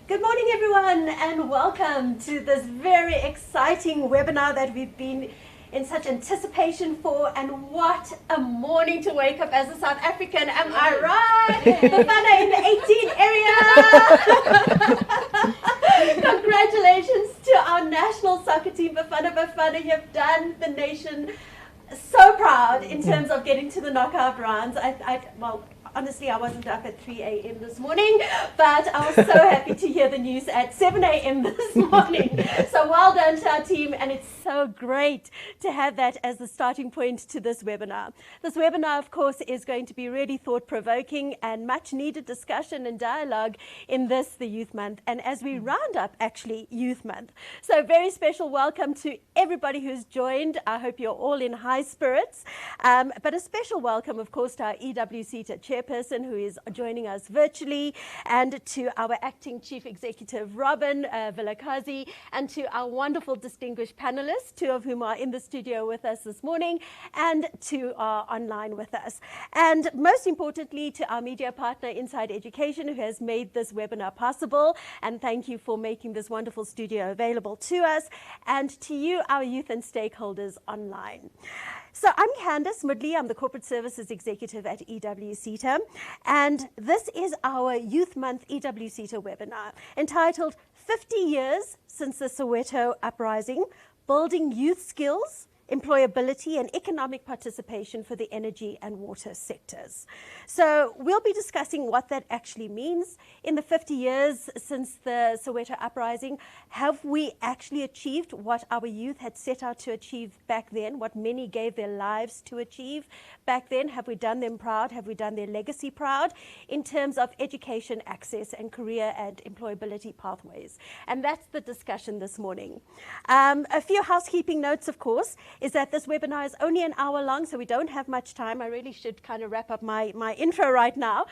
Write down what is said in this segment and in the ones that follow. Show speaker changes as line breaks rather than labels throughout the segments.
Good morning, everyone, and welcome to this very exciting webinar that we've been in such anticipation for. And what a morning to wake up as a South African, am I right? Bafana in the 18 area. Congratulations to our national soccer team, Bafana. You've done the nation so proud in terms of getting to the knockout rounds. Well, honestly, I wasn't up at 3 a.m. this morning, but I was so happy to hear the news at 7 a.m. this morning. So well done to our team, and it's so great to have that as the starting point to this webinar. This webinar, of course, is going to be really thought-provoking and much-needed discussion and dialogue in this, the Youth Month, and as we round up, actually, Youth Month. So very special welcome to everybody who's joined. I hope you're all in high spirits, but a special welcome, of course, to our EWSETA chairperson who is joining us virtually, and to our acting chief executive, Robin Vilakazi, and to our wonderful distinguished panelists, two of whom are in the studio with us this morning, and two are online with us. And most importantly, to our media partner, Inside Education, who has made this webinar possible. And thank you for making this wonderful studio available to us, and to you, our youth and stakeholders online. So I'm Candice Moodley, I'm the Corporate Services Executive at EWSETA, and this is our Youth Month EWSETA webinar entitled 50 Years Since the Soweto Uprising, Building Youth Skills, Employability and Economic Participation for the Energy and Water Sectors. So we'll be discussing what that actually means. In the 50 years since the Soweto Uprising, have we actually achieved what our youth had set out to achieve back then, what many gave their lives to achieve back then? Have we done them proud? Have we done their legacy proud in terms of education, access, and career and employability pathways? And that's the discussion this morning. A few housekeeping notes, of course, is that this webinar is only an hour long, so we don't have much time. I really should kind of wrap up my intro right now.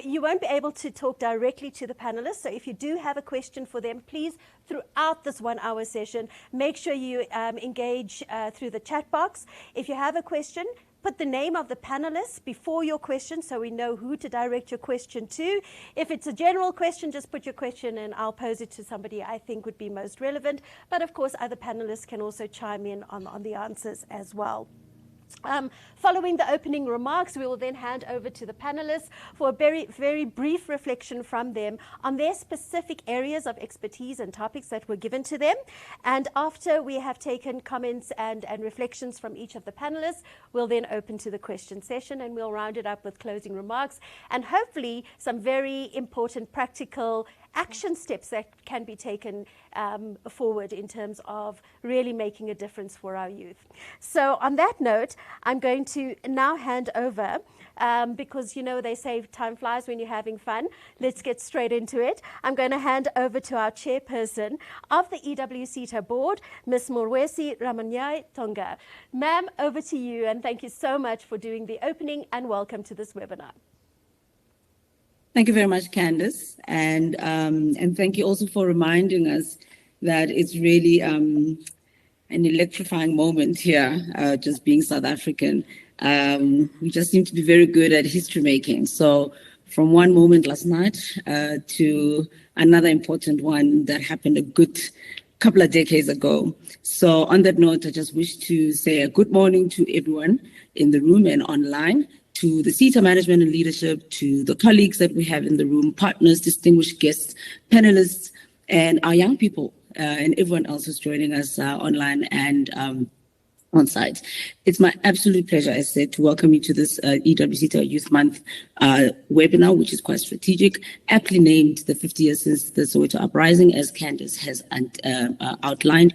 You won't be able to talk directly to the panelists, so if you do have a question for them, please, throughout this 1 hour session, make sure you engage through the chat box. If you have a question, put the name of the panelists before your question so we know who to direct your question to. If it's a general question, just put your question and I'll pose it to somebody I think would be most relevant. But of course, other panelists can also chime in on the answers as well. Following the opening remarks, we will then hand over to the panelists for a very, very brief reflection from them on their specific areas of expertise and topics that were given to them. And after we have taken comments and reflections from each of the panelists, we'll then open to the question session, and we'll round it up with closing remarks and hopefully some very important practical action steps that can be taken forward in terms of really making a difference for our youth. So on that note, I'm going to now hand over, because you know they say time flies when you're having fun. Let's get straight into it. I'm going to hand over to our chairperson of the EWSETA board, Ms. Morwesi Ramanyai Tonga. Ma'am, over to you, and thank you so much for doing the opening, and welcome to this webinar.
Thank you very much, Candice, and thank you also for reminding us that it's really an electrifying moment here, just being South African. We just seem to be very good at history making. So from one moment last night to another important one that happened a good couple of decades ago. So on that note, I just wish to say a good morning to everyone in the room and online, to the SETA management and leadership, to the colleagues that we have in the room, partners, distinguished guests, panelists, and our young people, and everyone else who's joining us online and on site. It's my absolute pleasure, as I said, to welcome you to this EWSETA Youth Month webinar, which is quite strategic, aptly named the 50 years since the Soweto Uprising, as Candice has outlined.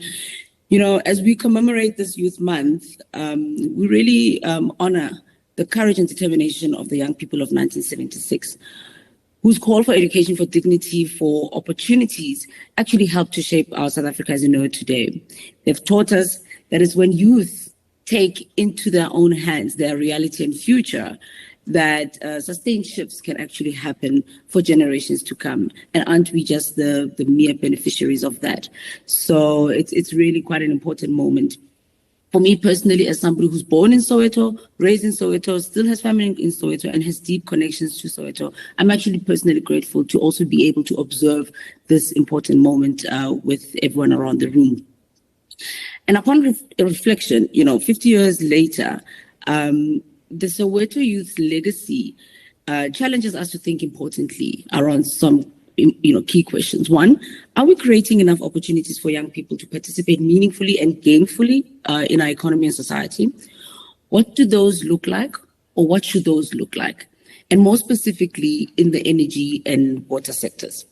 You know, as we commemorate this Youth Month, we really honor the courage and determination of the young people of 1976, whose call for education, for dignity, for opportunities actually helped to shape our South Africa as you know it today. They've taught us that it's when youth take into their own hands their reality and future that sustained shifts can actually happen for generations to come. And aren't we just the mere beneficiaries of that? So it's really quite an important moment. For me personally, as somebody who's born in Soweto, raised in Soweto, still has family in Soweto, and has deep connections to Soweto, I'm actually personally grateful to also be able to observe this important moment with everyone around the room. And upon reflection, 50 years later, the Soweto youth legacy challenges us to think importantly around some key questions. One, are we creating enough opportunities for young people to participate meaningfully and gainfully in our economy and society? What do those look like, or what should those look like? And more specifically, in the energy and water sectors.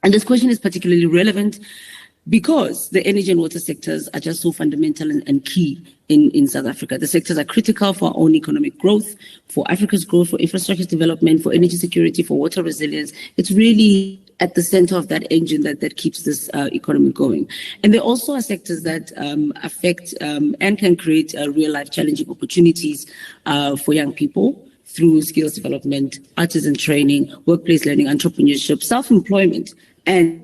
And this question is particularly relevant because the energy and water sectors are just so fundamental and key in South Africa. The sectors are critical for our own economic growth, for Africa's growth, for infrastructure development, for energy security, for water resilience. It's really at the center of that engine that keeps this economy going. And there also are sectors that affect and can create real-life challenging opportunities for young people through skills development, artisan training, workplace learning, entrepreneurship, self-employment, and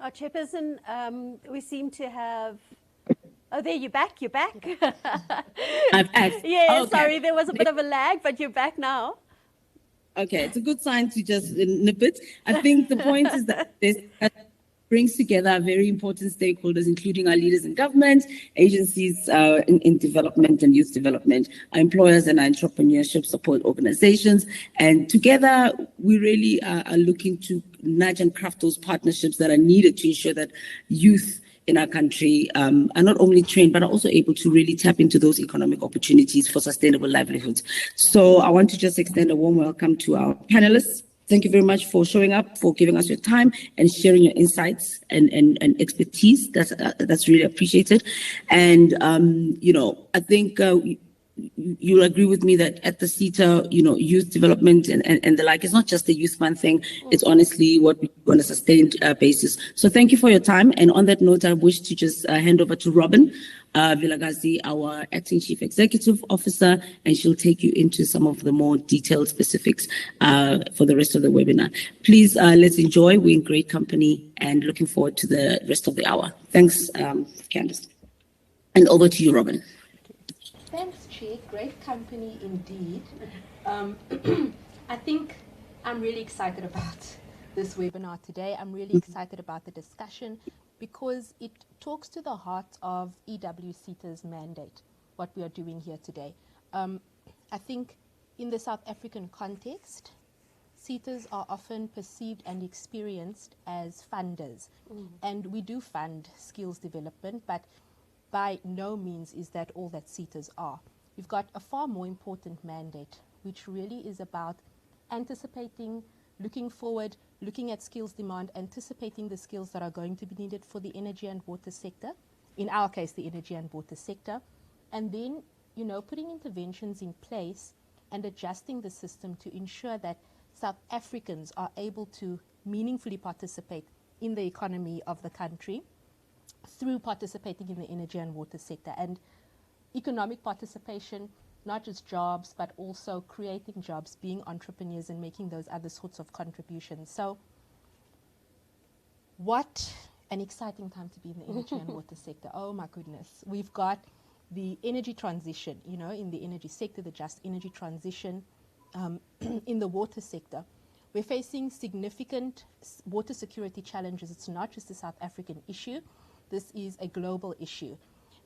Our chairperson, we seem to have. Oh, there, you're back.
I'm back.
Yeah,
Okay.
sorry, there was a bit of a lag, but you're back now.
Okay, it's a good sign to just nip it. I think the point is that this brings together very important stakeholders, including our leaders in government, agencies in development and youth development, our employers and our entrepreneurship support organizations. And together, we really are looking to nudge and craft those partnerships that are needed to ensure that youth in our country are not only trained, but are also able to really tap into those economic opportunities for sustainable livelihoods. So I want to just extend a warm welcome to our panelists. Thank you very much for showing up, for giving us your time and sharing your insights and expertise. That's really appreciated. And, I think you'll agree with me that at the EWSETA, youth development and the like, it's not just a youth fund thing. It's honestly what we do on a sustained basis. So thank you for your time. And on that note, I wish to just hand over to Robin Vilagazi, our Acting Chief Executive Officer, and she'll take you into some of the more detailed specifics for the rest of the webinar. Please, let's enjoy. We're in great company and looking forward to the rest of the hour. Thanks, Candice. And over to you, Robin.
Thanks, Chair. Great company indeed. I think I'm really excited about this webinar today. I'm really excited about the discussion because it talks to the heart of EWSETA's mandate, what we are doing here today. I think in the South African context, SETAs are often perceived and experienced as funders. And we do fund skills development, but by no means is that all that SETAs are. We've got a far more important mandate, which really is about anticipating, looking forward, looking at skills demand, anticipating the skills that are going to be needed for the energy and water sector, in our case, the energy and water sector, and then, putting interventions in place and adjusting the system to ensure that South Africans are able to meaningfully participate in the economy of the country through participating in the energy and water sector. And economic participation, not just jobs, but also creating jobs, being entrepreneurs and making those other sorts of contributions. So what an exciting time to be in the energy and water sector. Oh my goodness. We've got the energy transition, in the energy sector, the just energy transition. In the water sector, we're facing significant water security challenges. It's not just a South African issue. This is a global issue.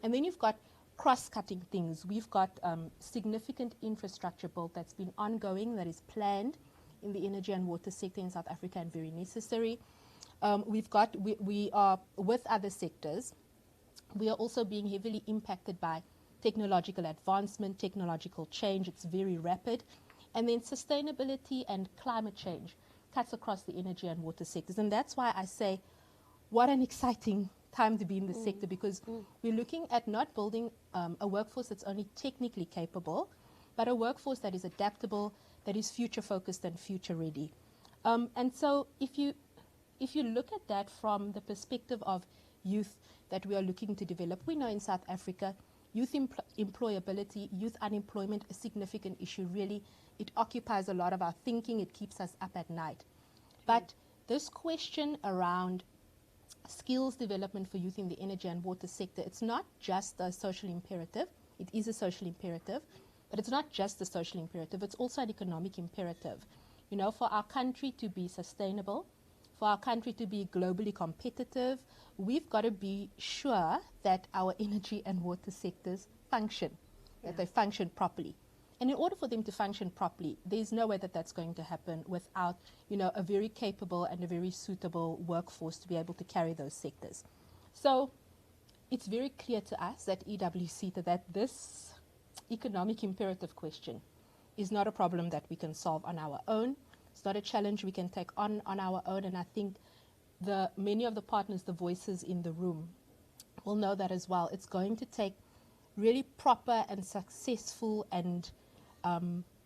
And then you've got cross-cutting things. We've got significant infrastructure build that's been ongoing, that is planned in the energy and water sector in South Africa and very necessary. We are, with other sectors, we are also being heavily impacted by technological advancement, technological change. It's very rapid. And then sustainability and climate change cuts across the energy and water sectors. And that's why I say, what an exciting time to be in the sector, because we're looking at not building a workforce that's only technically capable, but a workforce that is adaptable, that is future focused and future ready. And so if you look at that from the perspective of youth that we are looking to develop, we know in South Africa youth employability, youth unemployment, a significant issue. Really, it occupies a lot of our thinking. It keeps us up at night. But this question around skills development for youth in the energy and water sector, it's not just a social imperative. It is a social imperative, but it's not just a social imperative. It's also an economic imperative. You know, for our country to be sustainable, for our country to be globally competitive, we've got to be sure that our energy and water sectors function, that they function properly. And in order for them to function properly, there's no way that that's going to happen without, you know, a very capable and a very suitable workforce to be able to carry those sectors. So it's very clear to us at EWSETA that this economic imperative question is not a problem that we can solve on our own. It's not a challenge we can take on our own. And I think many of the partners, the voices in the room, will know that as well. It's going to take really proper and successful and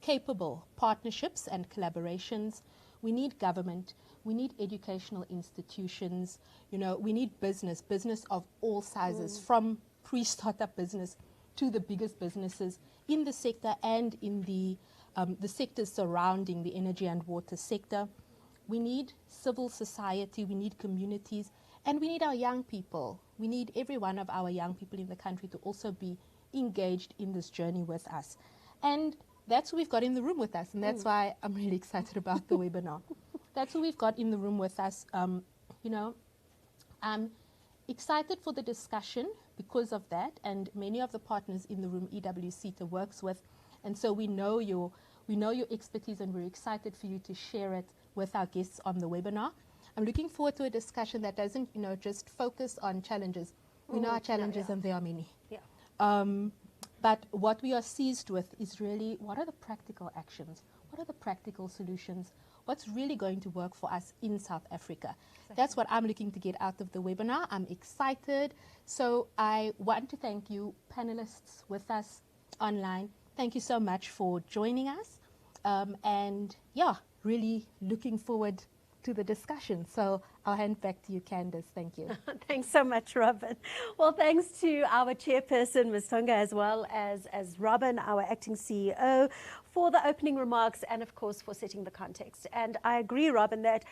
capable partnerships and collaborations. We need government, we need educational institutions, you know, we need business of all sizes, from pre-startup business to the biggest businesses in the sector and in the sectors surrounding the energy and water sector. We need civil society, we need communities, and we need our young people. We need every one of our young people in the country to also be engaged in this journey with us. And that's who we've got in the room with us, and that's why I'm really excited about the webinar. That's who we've got in the room with us. You know, I'm excited for the discussion because of that, and many of the partners in the room EWSETA works with, and so we know your expertise, and we're excited for you to share it with our guests on the webinar. I'm looking forward to a discussion that doesn't, you know, just focus on challenges. We know our challenges, and there are many. But what we are seized with is really, what are the practical actions? What are the practical solutions? What's really going to work for us in South Africa? Exactly. That's what I'm looking to get out of the webinar. I'm excited. So I want to thank you, panelists with us online. Thank you so much for joining us. And yeah, really looking forward to the discussion. So I'll hand back to you, Candace. Thank you.
Thanks so much, Robin. Well, thanks to our chairperson, Ms. Tonga, as well as Robin, our acting CEO, for the opening remarks and, of course, for setting the context. And I agree, Robin, that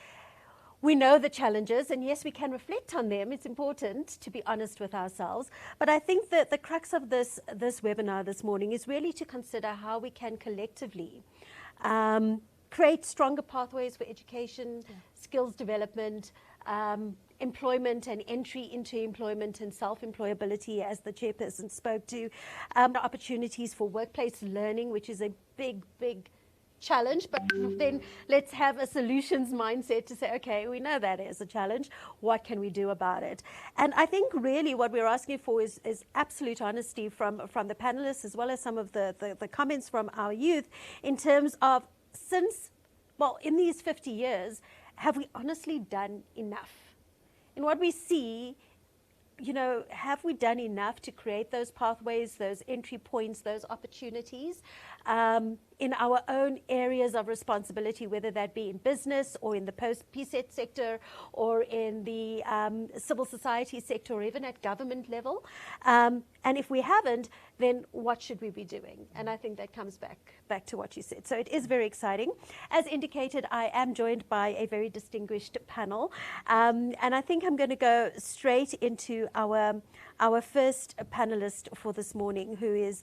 we know the challenges, and yes, we can reflect on them. It's important to be honest with ourselves. But I think that the crux of this webinar this morning is really to consider how we can collectively create stronger pathways for education, skills development, employment and entry into employment and self-employability, as the chairperson spoke to, opportunities for workplace learning, which is a big challenge, but then let's have a solutions mindset to say, okay, we know that is a challenge. What can we do about it? And I think really what we're asking for is absolute honesty from the panelists, as well as some of the comments from our youth, in terms of, in these 50 years, have we honestly done enough? And what we see, you know, have we done enough to create those pathways, those entry points, those opportunities in our own areas of responsibility, whether that be in business or in the post-PSET sector or in the civil society sector or even at government level? And if we haven't, then what should we be doing? And I think that comes back to what you said. So it is very exciting. As indicated, I am joined by a very distinguished panel. And I think I'm going to go straight into our first panelist for this morning, who is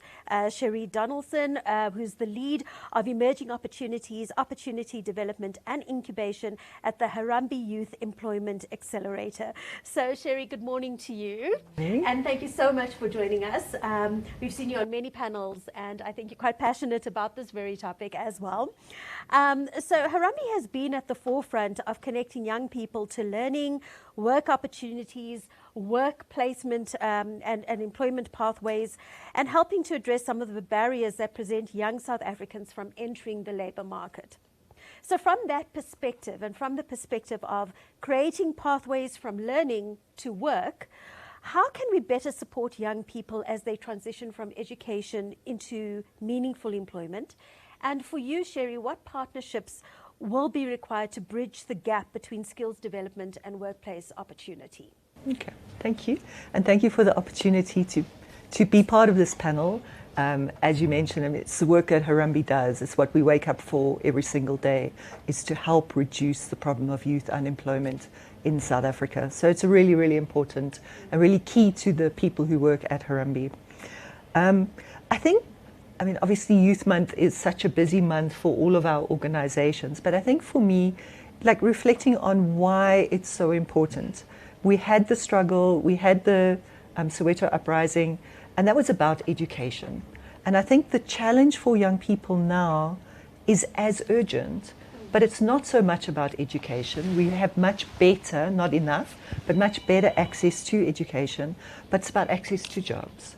Cherie Donaldson, who's the lead of Emerging Opportunities, Opportunity Development and Incubation at the Harambee Youth Employment Accelerator. So Cherie, good morning to you.
Hey.
And thank you so much for joining us. We've seen you on many panels, and I think you're quite passionate about this very topic as well. So Harambee has been at the forefront of connecting young people to learning, work opportunities, work placement and employment pathways, and helping to address some of the barriers that present young South Africans from entering the labour market. So from that perspective, and from the perspective of creating pathways from learning to work, how can we better support young people as they transition from education into meaningful employment? And for you, Cherie, what partnerships will be required to bridge the gap between skills development and workplace opportunity?
Okay, thank you. And thank you for the opportunity to to be part of this panel. As you mentioned, I mean, it's the work that Harambee does. It's what we wake up for every single day, is to help reduce the problem of youth unemployment in South Africa. So it's a really, really important and really key to the people who work at Harambee. I mean, obviously Youth Month is such a busy month for all of our organizations, but I think for me, like reflecting on why it's so important. We had the struggle, we had the Soweto Uprising, and that was about education. And I think the challenge for young people now is as urgent, but it's not so much about education. We have much better, not enough, but much better access to education, but it's about access to jobs.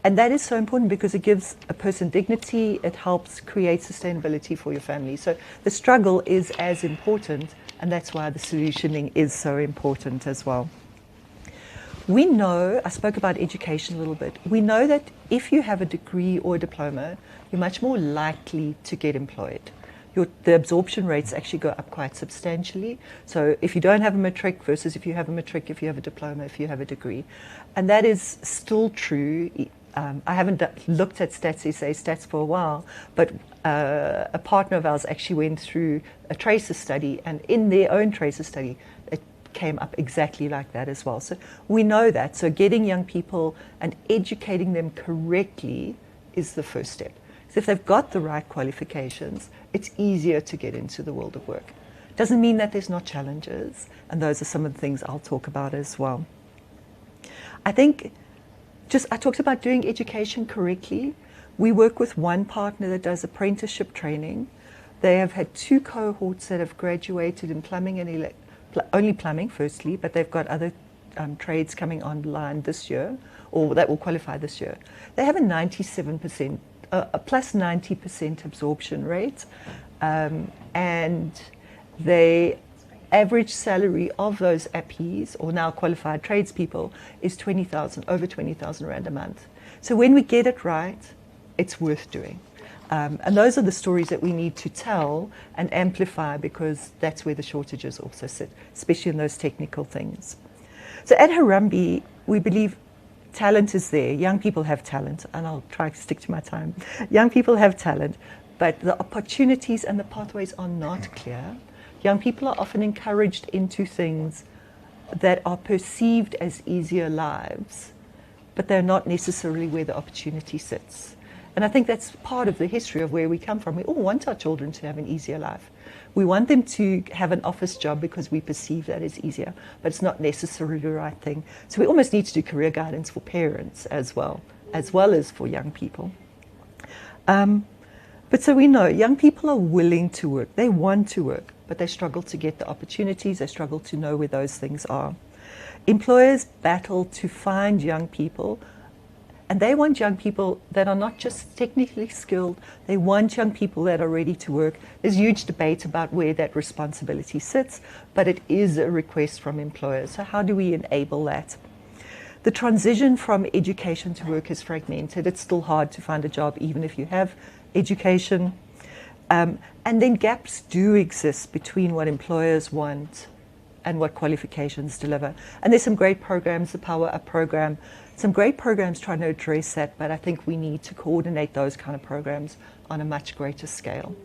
And that is so important because it gives a person dignity, it helps create sustainability for your family. So the struggle is as important, and that's why the solutioning is so important as well. We know, I spoke about education a little bit, we know that if you have a degree or a diploma, you're much more likely to get employed. The absorption rates actually go up quite substantially. So if you don't have a matric versus if you have a matric, if you have a diploma, if you have a degree. And that is still true. I haven't looked at stats for a while, but a partner of ours actually went through a tracer study, and in their own tracer study, it came up exactly like that as well. So we know that. So getting young people and educating them correctly is the first step. So if they've got the right qualifications, it's easier to get into the world of work. Doesn't mean that there's not challenges, and those are some of the things I'll talk about as well. I think I talked about doing education correctly. We work with one partner that does apprenticeship training. They have had 2 cohorts that have graduated in plumbing and only plumbing firstly, but they've got other trades coming online this year, or that will qualify this year. They have a 97%, plus 90% absorption rate, and the average salary of those APPEs, or now qualified tradespeople, is over 20,000 Rand a month. So when we get it right, it's worth doing. And those are the stories that we need to tell and amplify, because that's where the shortages also sit, especially in those technical things. So at Harambee, we believe talent is there. Young people have talent, and I'll try to stick to my time. Young people have talent, but the opportunities and the pathways are not clear. Young people are often encouraged into things that are perceived as easier lives, but they're not necessarily where the opportunity sits. And I think that's part of the history of where we come from. We all want our children to have an easier life. We want them to have an office job because we perceive that as easier, but it's not necessarily the right thing. So we almost need to do career guidance for parents as well as for young people. But so we know young people are willing to work. They want to work, but they struggle to get the opportunities. They struggle to know where those things are. Employers battle to find young people, and they want young people that are not just technically skilled. They want young people that are ready to work. There's huge debate about where that responsibility sits, but it is a request from employers. So how do we enable that? The transition from education to work is fragmented. It's still hard to find a job even if you have education. And then gaps do exist between what employers want and what qualifications deliver. And there's some great programs, the Power Up program, some great programs trying to address that, but I think we need to coordinate those kind of programs on a much greater scale.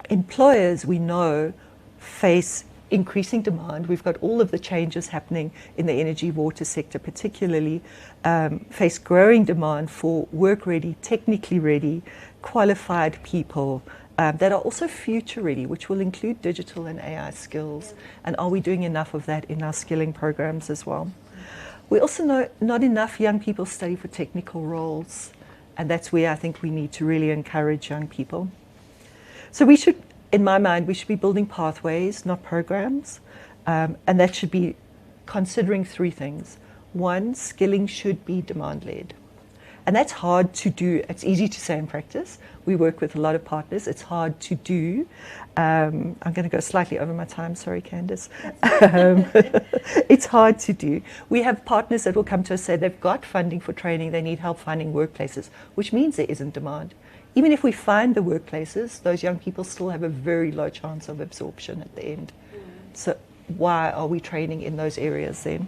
Employers, we know, face increasing demand. We've got all of the changes happening in the energy water sector particularly, face growing demand for work-ready, technically ready, qualified people that are also future-ready, which will include digital and AI skills. And are we doing enough of that in our skilling programs as well? We also know not enough young people study for technical roles, and that's where I think we need to really encourage young people. So we should, in my mind, we should be building pathways, not programs, and that should be considering 3 things. 1, skilling should be demand-led. And that's hard to do. It's easy to say in practice. We work with a lot of partners. It's hard to do. I'm going to go slightly over my time. Sorry, Candice. It's hard to do. We have partners that will come to us, say they've got funding for training, they need help finding workplaces, which means there isn't demand. Even if we find the workplaces, those young people still have a very low chance of absorption at the end. So why are we training in those areas then?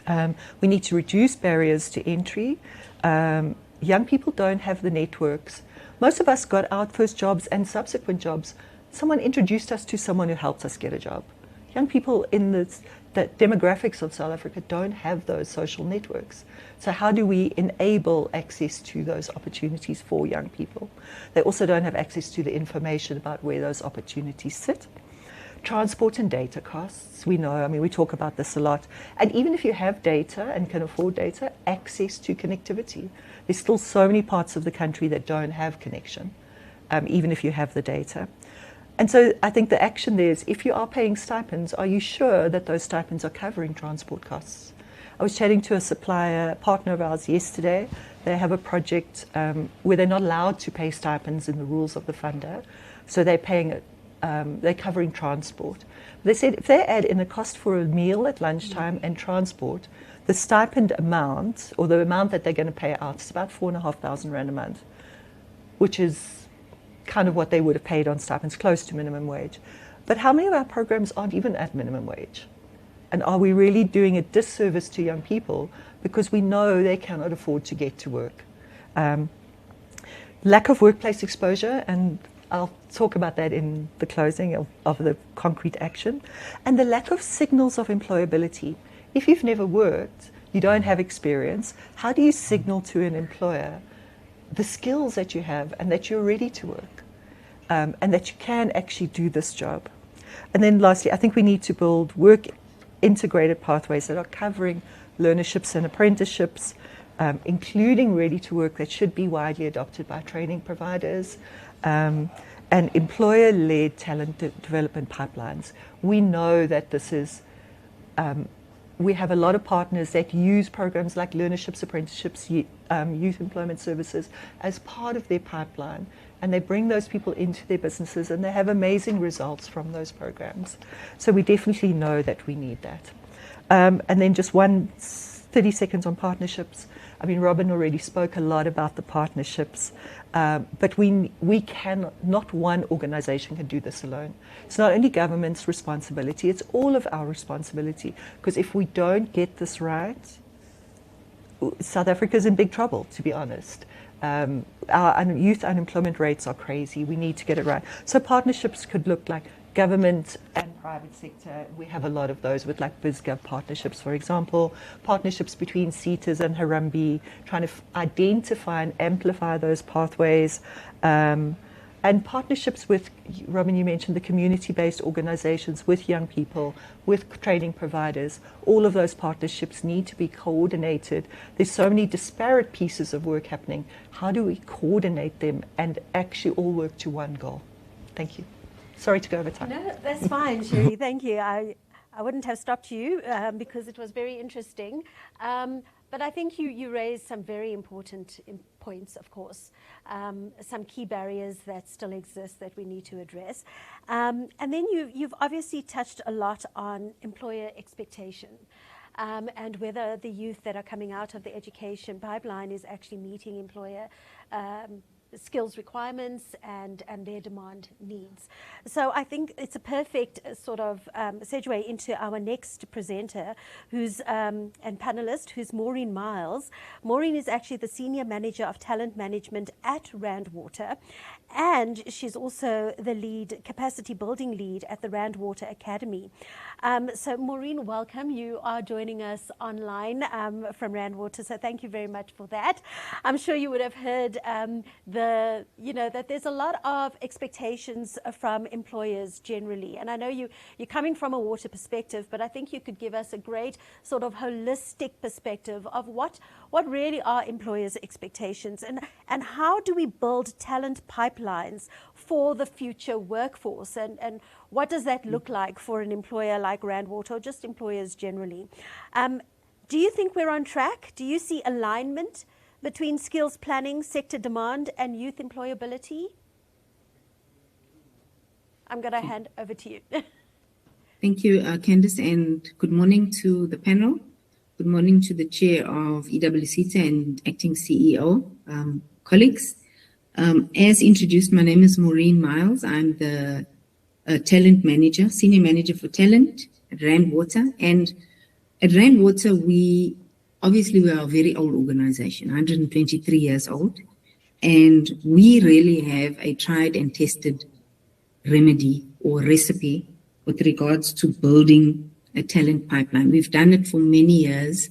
We need to reduce barriers to entry. Young people don't have the networks. Most of us got our first jobs and subsequent jobs. Someone introduced us to someone who helped us get a job. Young people in the demographics of South Africa don't have those social networks. So how do we enable access to those opportunities for young people? They also don't have access to the information about where those opportunities sit. Transport and data costs, we know, I mean, we talk about this a lot. And even if you have data and can afford data, access to connectivity. There's still so many parts of the country that don't have connection, even if you have the data. And so I think the action there is, if you are paying stipends, are you sure that those stipends are covering transport costs? I was chatting to a supplier, partner of ours yesterday. They have a project where they're not allowed to pay stipends in the rules of the funder. So they're paying, they're covering transport. They said if they add in a cost for a meal at lunchtime and transport, the stipend amount, or the amount that they're going to pay out, is about 4,500 Rand a month, which is kind of what they would have paid on stipends, close to minimum wage. But how many of our programs aren't even at minimum wage? And are we really doing a disservice to young people because we know they cannot afford to get to work? Lack of workplace exposure, and I'll talk about that in the closing of the concrete action, and the lack of signals of employability. If you've never worked, you don't have experience, how do you signal to an employer the skills that you have and that you're ready to work, and that you can actually do this job? And then lastly, I think we need to build work integrated pathways that are covering learnerships and apprenticeships, including ready to work that should be widely adopted by training providers, and employer-led talent development pipelines. We know that this is, we have a lot of partners that use programs like learnerships, apprenticeships, youth employment services as part of their pipeline, and they bring those people into their businesses and they have amazing results from those programs. So we definitely know that we need that. And then just 30 seconds on partnerships. I mean, Robin already spoke a lot about the partnerships, but we cannot, not one organization can do this alone. It's not only government's responsibility, it's all of our responsibility, because if we don't get this right, South Africa's in big trouble, to be honest. Our youth unemployment rates are crazy. We need to get it right. So partnerships could look like government and private sector. We have a lot of those with like BizGov partnerships, for example, partnerships between CETAs and Harambee, trying to identify and amplify those pathways, and partnerships with, Robin, you mentioned the community-based organizations with young people, with training providers. All of those partnerships need to be coordinated. There's so many disparate pieces of work happening. How do we coordinate them and actually all work to one goal? Thank you. Sorry to go over time.
No, that's fine, Sherry. Thank you. I wouldn't have stopped you because it was very interesting. But I think you raised some very important points, of course, some key barriers that still exist that we need to address. And then you've obviously touched a lot on employer expectation. And whether the youth that are coming out of the education pipeline is actually meeting employer skills requirements and their demand needs. So I think it's a perfect sort of segue into our next presenter, who's and panelist, who's Maureen Miles. Maureen is actually the Senior Manager of Talent Management at Rand Water, and she's also the lead capacity building lead at the Rand Water Academy. So Maureen, welcome. You are joining us online from Rand Water, so thank you very much for that. I'm sure you would have heard that there's a lot of expectations from employers generally, and I know you're coming from a water perspective, but I think you could give us a great sort of holistic perspective of what really are employers' expectations, and how do we build talent pipelines for the future workforce, and what does that look like for an employer like Rand Water, or just employers generally? Do you think we're on track? Do you see alignment between skills planning, sector demand, and youth employability? I'm going to hand over to you.
Thank you, Candice, and good morning to the panel. Good morning to the chair of EWSETA and acting CEO, colleagues. As introduced, my name is Maureen Miles. I'm the talent manager, senior manager for talent at Rand Water. And At Rand Water, we are a very old organization, 123 years old, and we really have a tried and tested remedy or recipe with regards to building a talent pipeline. We've done it for many years,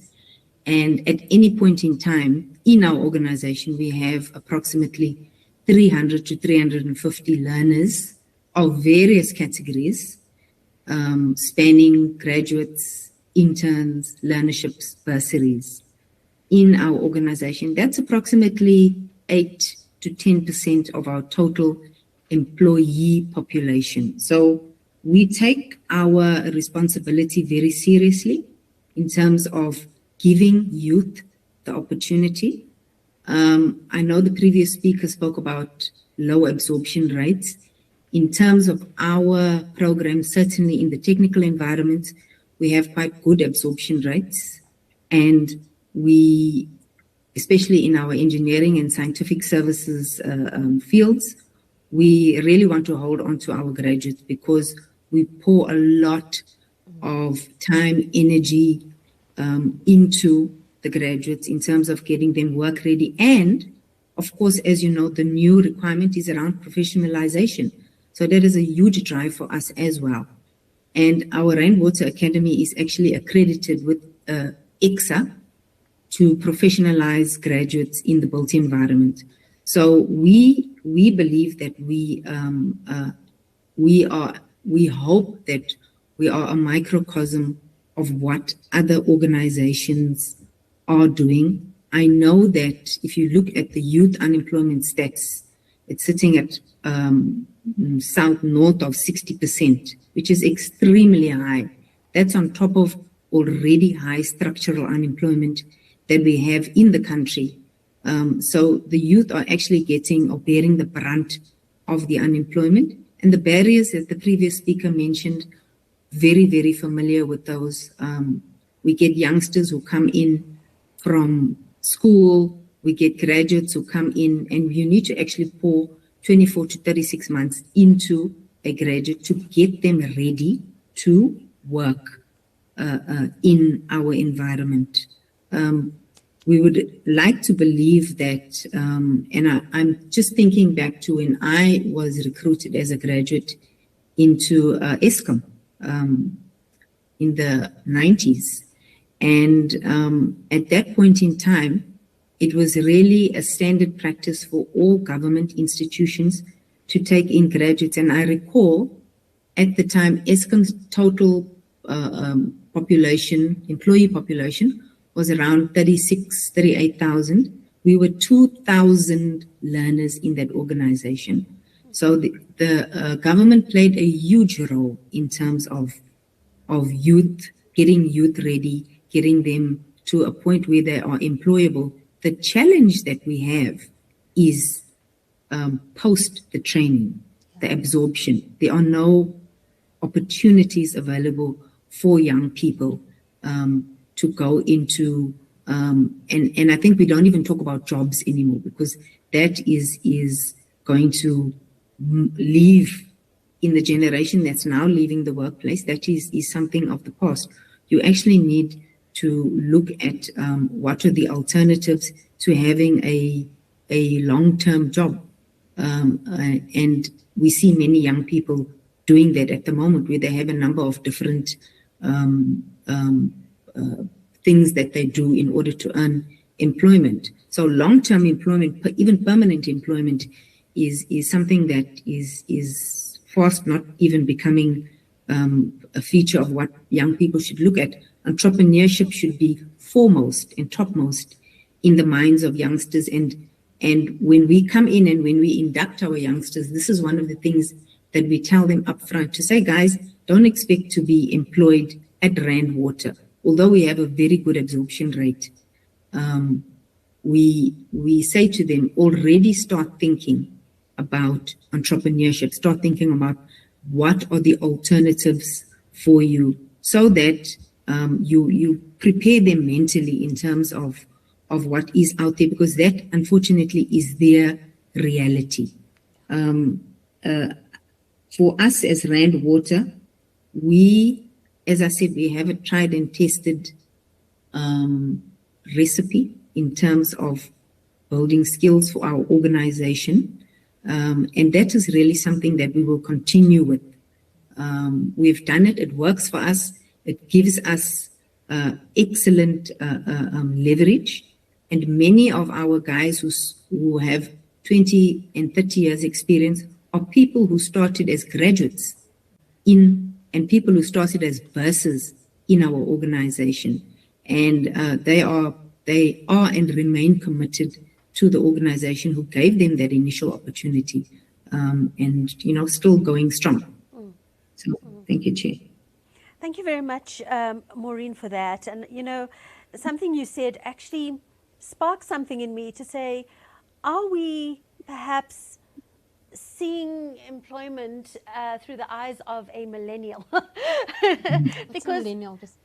and at any point in time in our organization, we have approximately 300 to 350 learners of various categories, spanning graduates, interns, learnerships, bursaries in our organization. That's approximately 8 to 10% of our total employee population. So we take our responsibility very seriously in terms of giving youth the opportunity. I know the previous speaker spoke about low absorption rates. In terms of our program, certainly in the technical environment, we have quite good absorption rates, and we, especially in our engineering and scientific services fields, we really want to hold on to our graduates because we pour a lot of time, energy into the graduates in terms of getting them work ready. And of course, as you know, the new requirement is around professionalization. So that is a huge drive for us as well. And our Rand Water Academy is actually accredited with EWSETA to professionalize graduates in the built environment. So we believe that we hope that we are a microcosm of what other organizations are doing. I know that if you look at the youth unemployment stats, it's sitting at north of 60%, which is extremely high. That's on top of already high structural unemployment that we have in the country. So the youth are actually getting or bearing the brunt of the unemployment, and the barriers that the previous speaker mentioned, very, very familiar with those. We get youngsters who come in from school, we get graduates who come in, and you need to actually pour 24 to 36 months into a graduate to get them ready to work in our environment. We would like to believe that, and I'm just thinking back to when I was recruited as a graduate into ESCOM in the 90s. And at that point in time, it was really a standard practice for all government institutions to take in graduates. And I recall at the time, ESCOM's total population, employee population, was around 38,000. We were 2,000 learners in that organization. So the government played a huge role in terms of youth, getting youth ready, getting them to a point where they are employable. The challenge that we have is post the training, the absorption. There are no opportunities available for young people to go into, and I think we don't even talk about jobs anymore, because that is going to leave in the generation that's now leaving the workplace. That is something of the past. You actually need to look at what are the alternatives to having a long-term job. And we see many young people doing that at the moment, where they have a number of different things that they do in order to earn employment. So long-term employment, even permanent employment, is something that is fast not even becoming a feature of what young people should look at. Entrepreneurship should be foremost and topmost in the minds of youngsters. And when we come in and when we induct our youngsters, this is one of the things that we tell them up front, to say, guys, don't expect to be employed at Rand Water. Although we have a very good absorption rate, we say to them, already start thinking about entrepreneurship, start thinking about what are the alternatives for you, so that you prepare them mentally in terms of what is out there, because that unfortunately is their reality. For us as Rand Water, we, as I said, we have a tried and tested recipe in terms of building skills for our organization. And that is really something that we will continue with. We've done it, it works for us, it gives us excellent leverage. And many of our guys who have 20 and 30 years experience are people who started as graduates and people who started as bursars in our organization. And they are and remain committed to the organization who gave them that initial opportunity, and still going strong. So thank you, Chair.
Thank you very much, Maureen, for that. And something you said actually sparked something in me to say, are we perhaps seeing employment through the eyes of a millennial?
Because millennial, just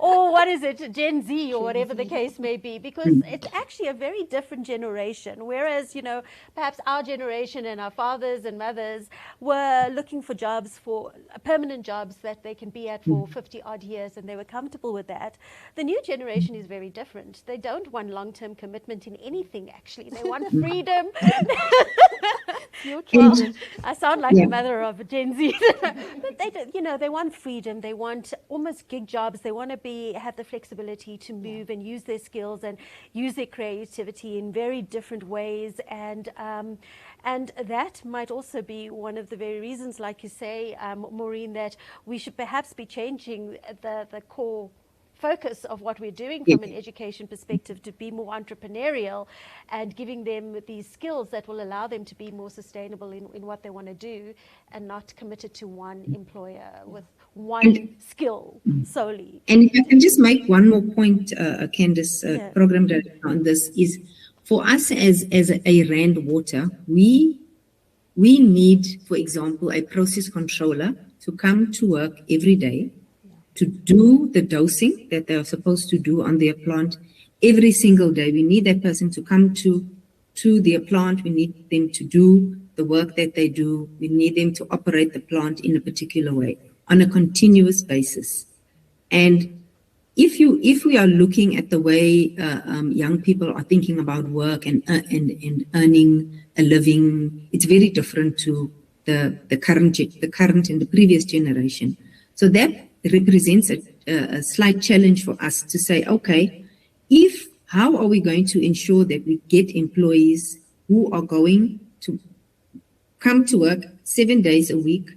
or what is it, Gen Z or whatever the case may be, because it's actually a very different generation. Whereas, perhaps our generation and our fathers and mothers were looking for jobs, for permanent jobs that they can be at for 50 odd years, and they were comfortable with that. The new generation is very different. They don't want long-term commitment in anything, actually. They want freedom.
your children.
I sound like the mother of a Gen Z. But they want freedom. They want almost gig jobs. They want to have the flexibility to move and use their skills and use their creativity in very different ways. And that might also be one of the very reasons, like you say, Maureen, that we should perhaps be changing the core focus of what we're doing from an education perspective to be more entrepreneurial and giving them these skills that will allow them to be more sustainable in what they want to do, and not committed to one employer with one skill solely.
And if I can just make one more point, Candice, program director, on this is, for us as a Rand Water, we need, for example, a process controller to come to work every day to do the dosing that they are supposed to do on their plant every single day. We need that person to come to their plant. We need them to do the work that they do. We need them to operate the plant in a particular way on a continuous basis. And if we are looking at the way young people are thinking about work and earning a living, it's very different to the current and the previous generation. So that represents a slight challenge for us to say, okay, how are we going to ensure that we get employees who are going to come to work 7 days a week,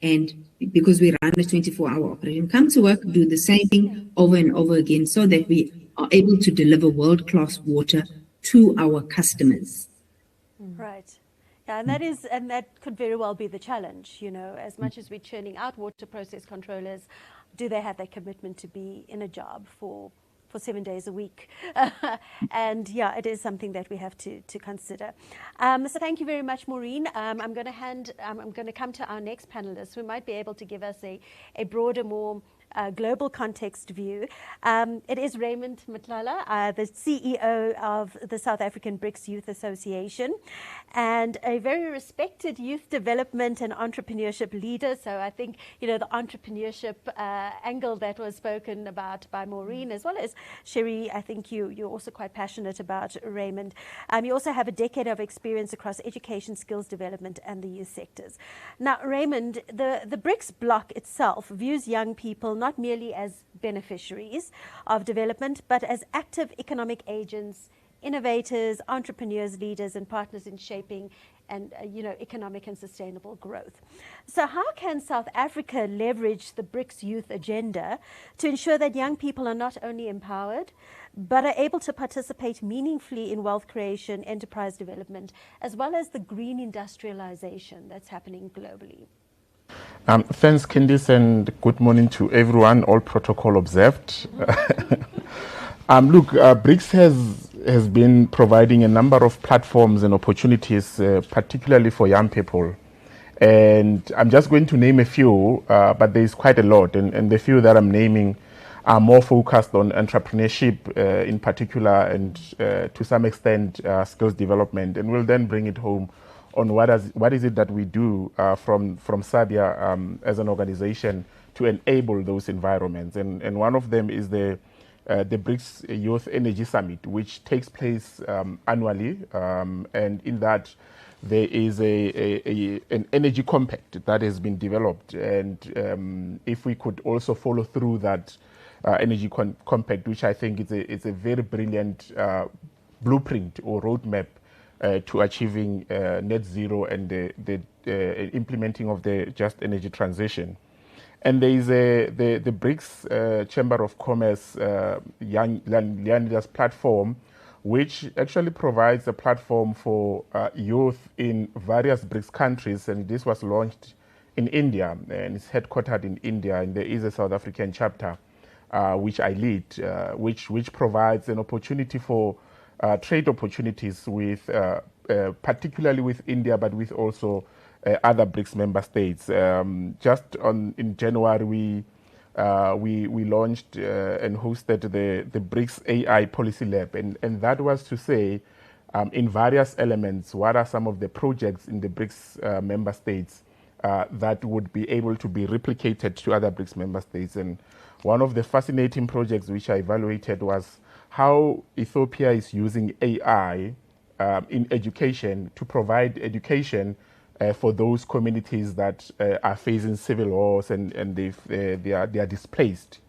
and because we run a 24-hour operation, come to work, do the same thing over and over again, so that we are able to deliver world-class water to our customers.
Right. Yeah, and that could very well be the challenge, as much as we're churning out water process controllers, do they have that commitment to be in a job for 7 days a week? And it is something that we have to consider. So thank you very much, Maureen. I'm going to come to our next panelist, who might be able to give us a broader, more global context view. It is Raymond Matlala, the CEO of the South African BRICS Youth Association, and a very respected youth development and entrepreneurship leader. So I think, the entrepreneurship angle that was spoken about by Maureen, as well as Sherry, I think you're also quite passionate about, Raymond. You also have a decade of experience across education, skills development, and the youth sectors. Now, Raymond, the BRICS bloc itself views young people not merely as beneficiaries of development, but as active economic agents, innovators, entrepreneurs, leaders, and partners in shaping and economic and sustainable growth. So how can South Africa leverage the BRICS youth agenda to ensure that young people are not only empowered, but are able to participate meaningfully in wealth creation, enterprise development, as well as the green industrialization that's happening globally?
Thanks, Candice, and good morning to everyone, all protocol observed. Look, BRICS has been providing a number of platforms and opportunities, particularly for young people. And I'm just going to name a few, but there's quite a lot. And the few that I'm naming are more focused on entrepreneurship in particular, and to some extent skills development. And we'll then bring it home on what is it that we do from SABIA as an organization to enable those environments. And one of them is the BRICS Youth Energy Summit, which takes place annually, and in that there is an energy compact that has been developed, and if we could also follow through that energy compact, which I think is a very brilliant blueprint or roadmap to achieving net zero and the implementing of the just energy transition. And there is the BRICS Chamber of Commerce Young Leaders platform, which actually provides a platform for youth in various BRICS countries, and this was launched in India, and it's headquartered in India, and there is a South African chapter which I lead, which provides an opportunity for trade opportunities with, particularly with India, but with also other BRICS member states. Just in January, we launched and hosted the BRICS AI Policy Lab, and that was to say, in various elements, what are some of the projects in the BRICS member states that would be able to be replicated to other BRICS member states. And one of the fascinating projects which I evaluated was how Ethiopia is using AI in education to provide education for those communities that are facing civil wars and they are displaced.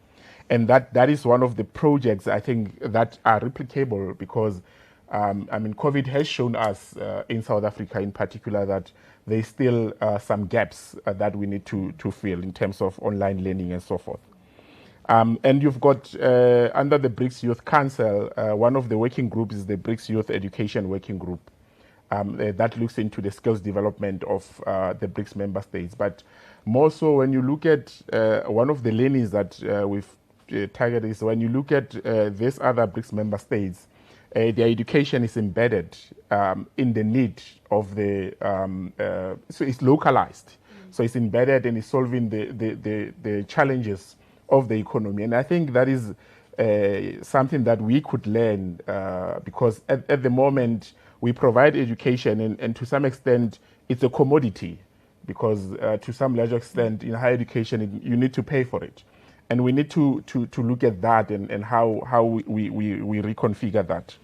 And that is one of the projects I think that are replicable, because COVID has shown us in South Africa in particular that there's still some gaps that we need to fill in terms of online learning and so forth. And you've got under the BRICS Youth Council, one of the working groups is the BRICS Youth Education Working Group. That looks into the skills development of the BRICS member states. But more so, when you look at one of the learnings that we've targeted is when you look at these other BRICS member states, their education is embedded in the need of the, so it's localized. So it's embedded and it's solving the challenges of the economy. And I think that is something that we could learn because at the moment, we provide education, and to some extent, it's a commodity, because to some large extent, in higher education, you need to pay for it. And we need to look at that and how we reconfigure that.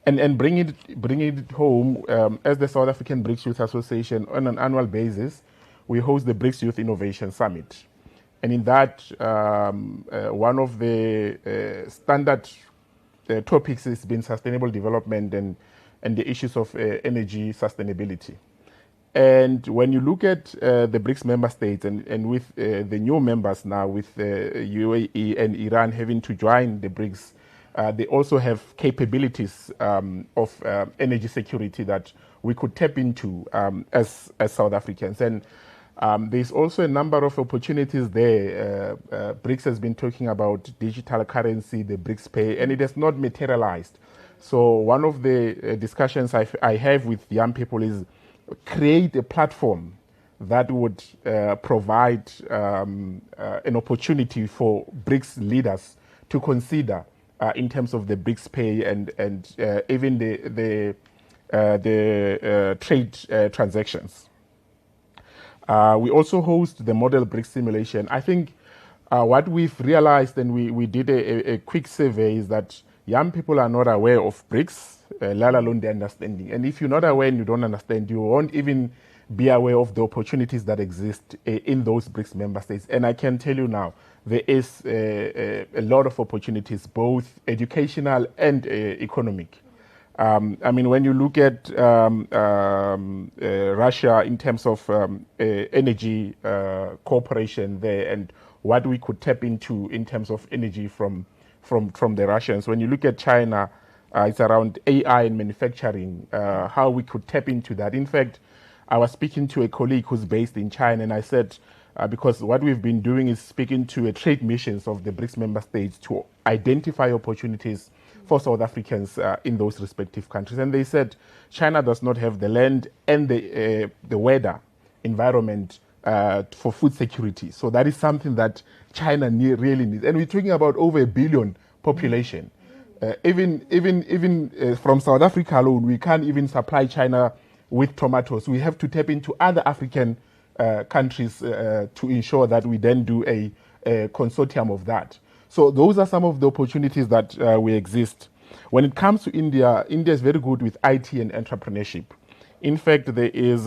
And bring it home, as the South African BRICS Youth Association, on an annual basis, we host the BRICS Youth Innovation Summit. And in that, one of the standard topics has been sustainable development and the issues of energy sustainability. And when you look at the BRICS member states and with the new members now, with UAE and Iran having to join the BRICS, they also have capabilities of energy security that we could tap into as South Africans. And there's also a number of opportunities there. BRICS has been talking about digital currency, the BRICS Pay, and it has not materialized. So one of the discussions I have with young people is create a platform that would provide an opportunity for BRICS leaders to consider in terms of the BRICS Pay and even the trade transactions. We also host the Model BRICS Simulation. I think what we've realized, and we did a quick survey, is that young people are not aware of BRICS, let alone the understanding. And if you're not aware and you don't understand, you won't even be aware of the opportunities that exist in those BRICS member states. And I can tell you now, there is a lot of opportunities, both educational and economic. I mean, when you look at Russia in terms of energy cooperation there and what we could tap into in terms of energy from the Russians. When you look at China, it's around AI and manufacturing, how we could tap into that. In fact, I was speaking to a colleague who's based in China, and I said, because what we've been doing is speaking to trade missions of the BRICS member states to identify opportunities for South Africans in those respective countries. And they said China does not have the land and the weather environment for food security. So that is something that China really needs. And we're talking about over 1 billion population. Even from South Africa alone, we can't even supply China with tomatoes. We have to tap into other African countries to ensure that we then do a consortium of that. So those are some of the opportunities that we exist. When it comes to India, India is very good with IT and entrepreneurship. In fact, there is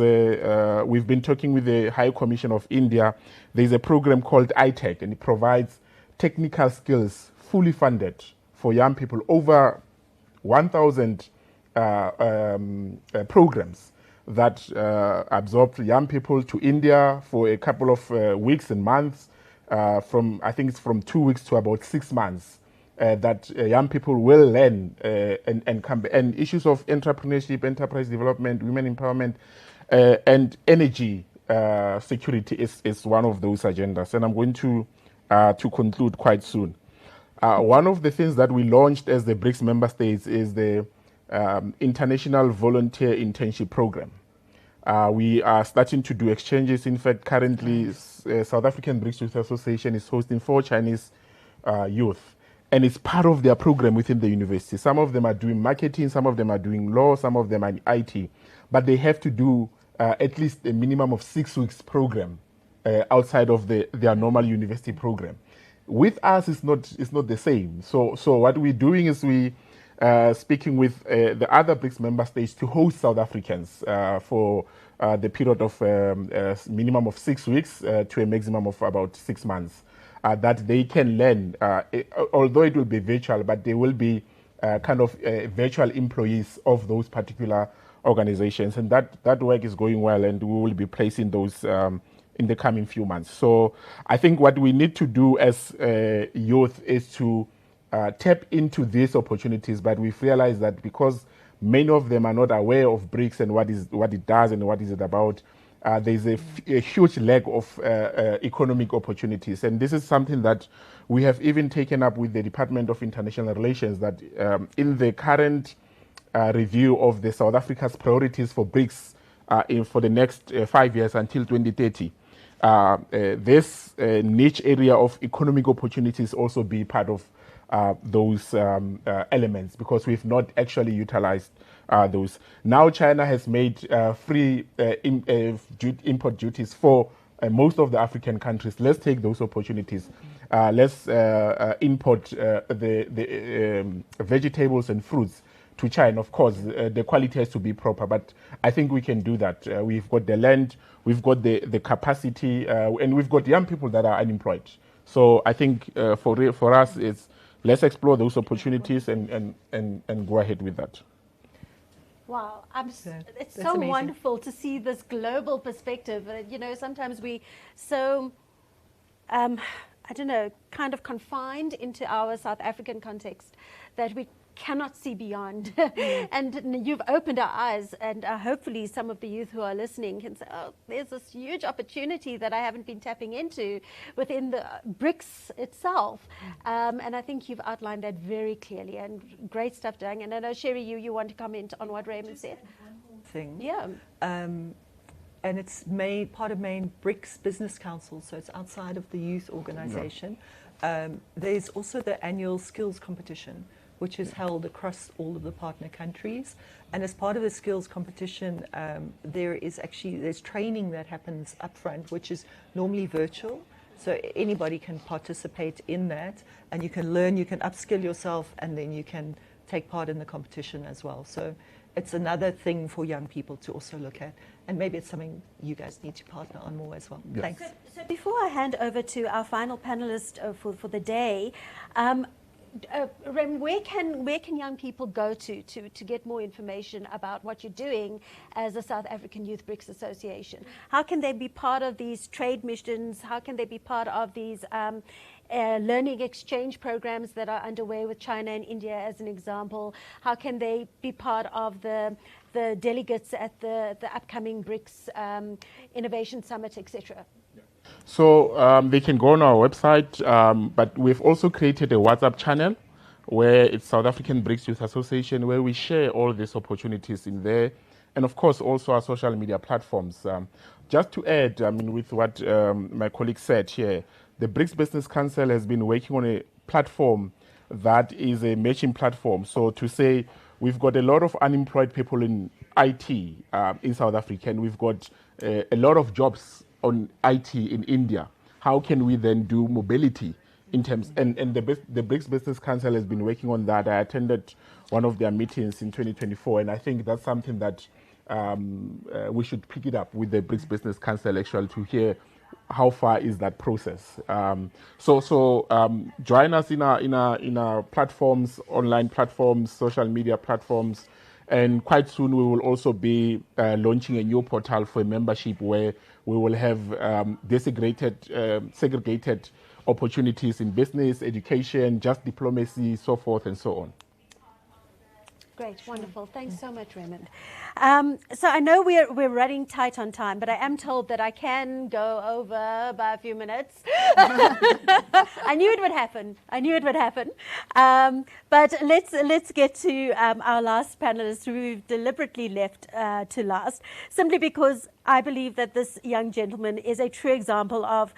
we've been talking with the High Commission of India. There's a program called iTech, and it provides technical skills fully funded for young people. Over 1,000 programs that absorb young people to India for a couple of weeks and months. I think it's from 2 weeks to about 6 months. That young people will learn and issues of entrepreneurship, enterprise development, women empowerment, and energy security is one of those agendas. And I'm going to conclude quite soon. One of the things that we launched as the BRICS member states is the International Volunteer Internship Program. We are starting to do exchanges. In fact, currently, South African BRICS Youth Association is hosting 4 Chinese youth. And it's part of their program within the university. Some of them are doing marketing, some of them are doing law, some of them are in IT. But they have to do at least a minimum of 6 weeks program outside of their normal university program. With us, it's not the same. So what we're doing is we speaking with the other BRICS member states to host South Africans for the period of minimum of 6 weeks to a maximum of about 6 months. That they can learn, although it will be virtual, but they will be kind of virtual employees of those particular organizations. And that work is going well, and we will be placing those in the coming few months. So I think what we need to do as youth is to tap into these opportunities, but we've realized that because many of them are not aware of BRICS and what it does and what is it about, there's a huge lack of economic opportunities. And this is something that we have even taken up with the Department of International Relations, that in the current review of the South Africa's priorities for BRICS for the next 5 years until 2030, this niche area of economic opportunities also be part of those elements, because we've not actually utilized those. Now China has made free import duties for most of the African countries. Let's take those opportunities. Let's import the vegetables and fruits to China. Of course, the quality has to be proper, but I think we can do that. We've got the land, we've got the capacity, and we've got young people that are unemployed. So I think for us, it's let's explore those opportunities and go ahead with that.
Wow, it's so
amazing.
wonderful to see this global perspective. Sometimes we so, I don't know, kind of confined into our South African context that we cannot see beyond. And you've opened our eyes, and hopefully some of the youth who are listening can say, oh, there's this huge opportunity that I haven't been tapping into within the BRICS itself. And I think you've outlined that very clearly, and great stuff doing. And I know, Sherry, you want to comment on what Raymond said?
Thing.
Yeah.
And it's part of main BRICS Business Council, so it's outside of the youth organization. Yeah. There's also the annual skills competition, which is held across all of the partner countries. And as part of the skills competition, there's training that happens up front, which is normally virtual. So anybody can participate in that, and you can learn, you can upskill yourself, and then you can take part in the competition as well. So it's another thing for young people to also look at. And maybe it's something you guys need to partner on more as well. Yes. Thanks.
So before I hand over to our final panelist for the day, Rem, where can young people go to get more information about what you're doing as a South African Youth BRICS Association? How can they be part of these trade missions? How can they be part of these learning exchange programs that are underway with China and India, as an example? How can they be part of the delegates at the upcoming BRICS Innovation Summit, etc.?
So they can go on our website, but we've also created a WhatsApp channel where it's South African BRICS Youth Association, where we share all these opportunities in there. And of course, also our social media platforms. Just to add, with what my colleague said here, the BRICS Business Council has been working on a platform that is a matching platform. So to say, we've got a lot of unemployed people in IT in South Africa, and we've got a lot of jobs on IT in India, how can we then do mobility in terms, and the BRICS Business Council has been working on that. I attended one of their meetings in 2024, and I think that's something that we should pick it up with the BRICS Business Council actually to hear how far is that process. So join us in our platforms, online platforms, social media platforms, and quite soon we will also be launching a new portal for membership where we will have segregated opportunities in business, education, just diplomacy, so forth and so on.
Great, wonderful. Thanks so much, Raymond. So I know we're running tight on time, but I am told that I can go over by a few minutes. I knew it would happen. But let's get to our last panelist, who we've deliberately left to last, simply because I believe that this young gentleman is a true example of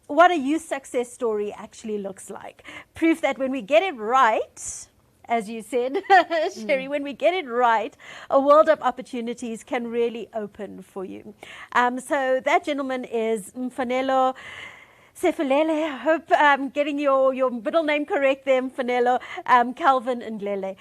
what a youth success story actually looks like. Proof that when we get it right, as you said, Sherry, when we get it right, a world of opportunities can really open for you. So that gentleman is Mfanelo Sefulele. I hope I'm getting your middle name correct there, Mfanelo, Calvin Ndlela.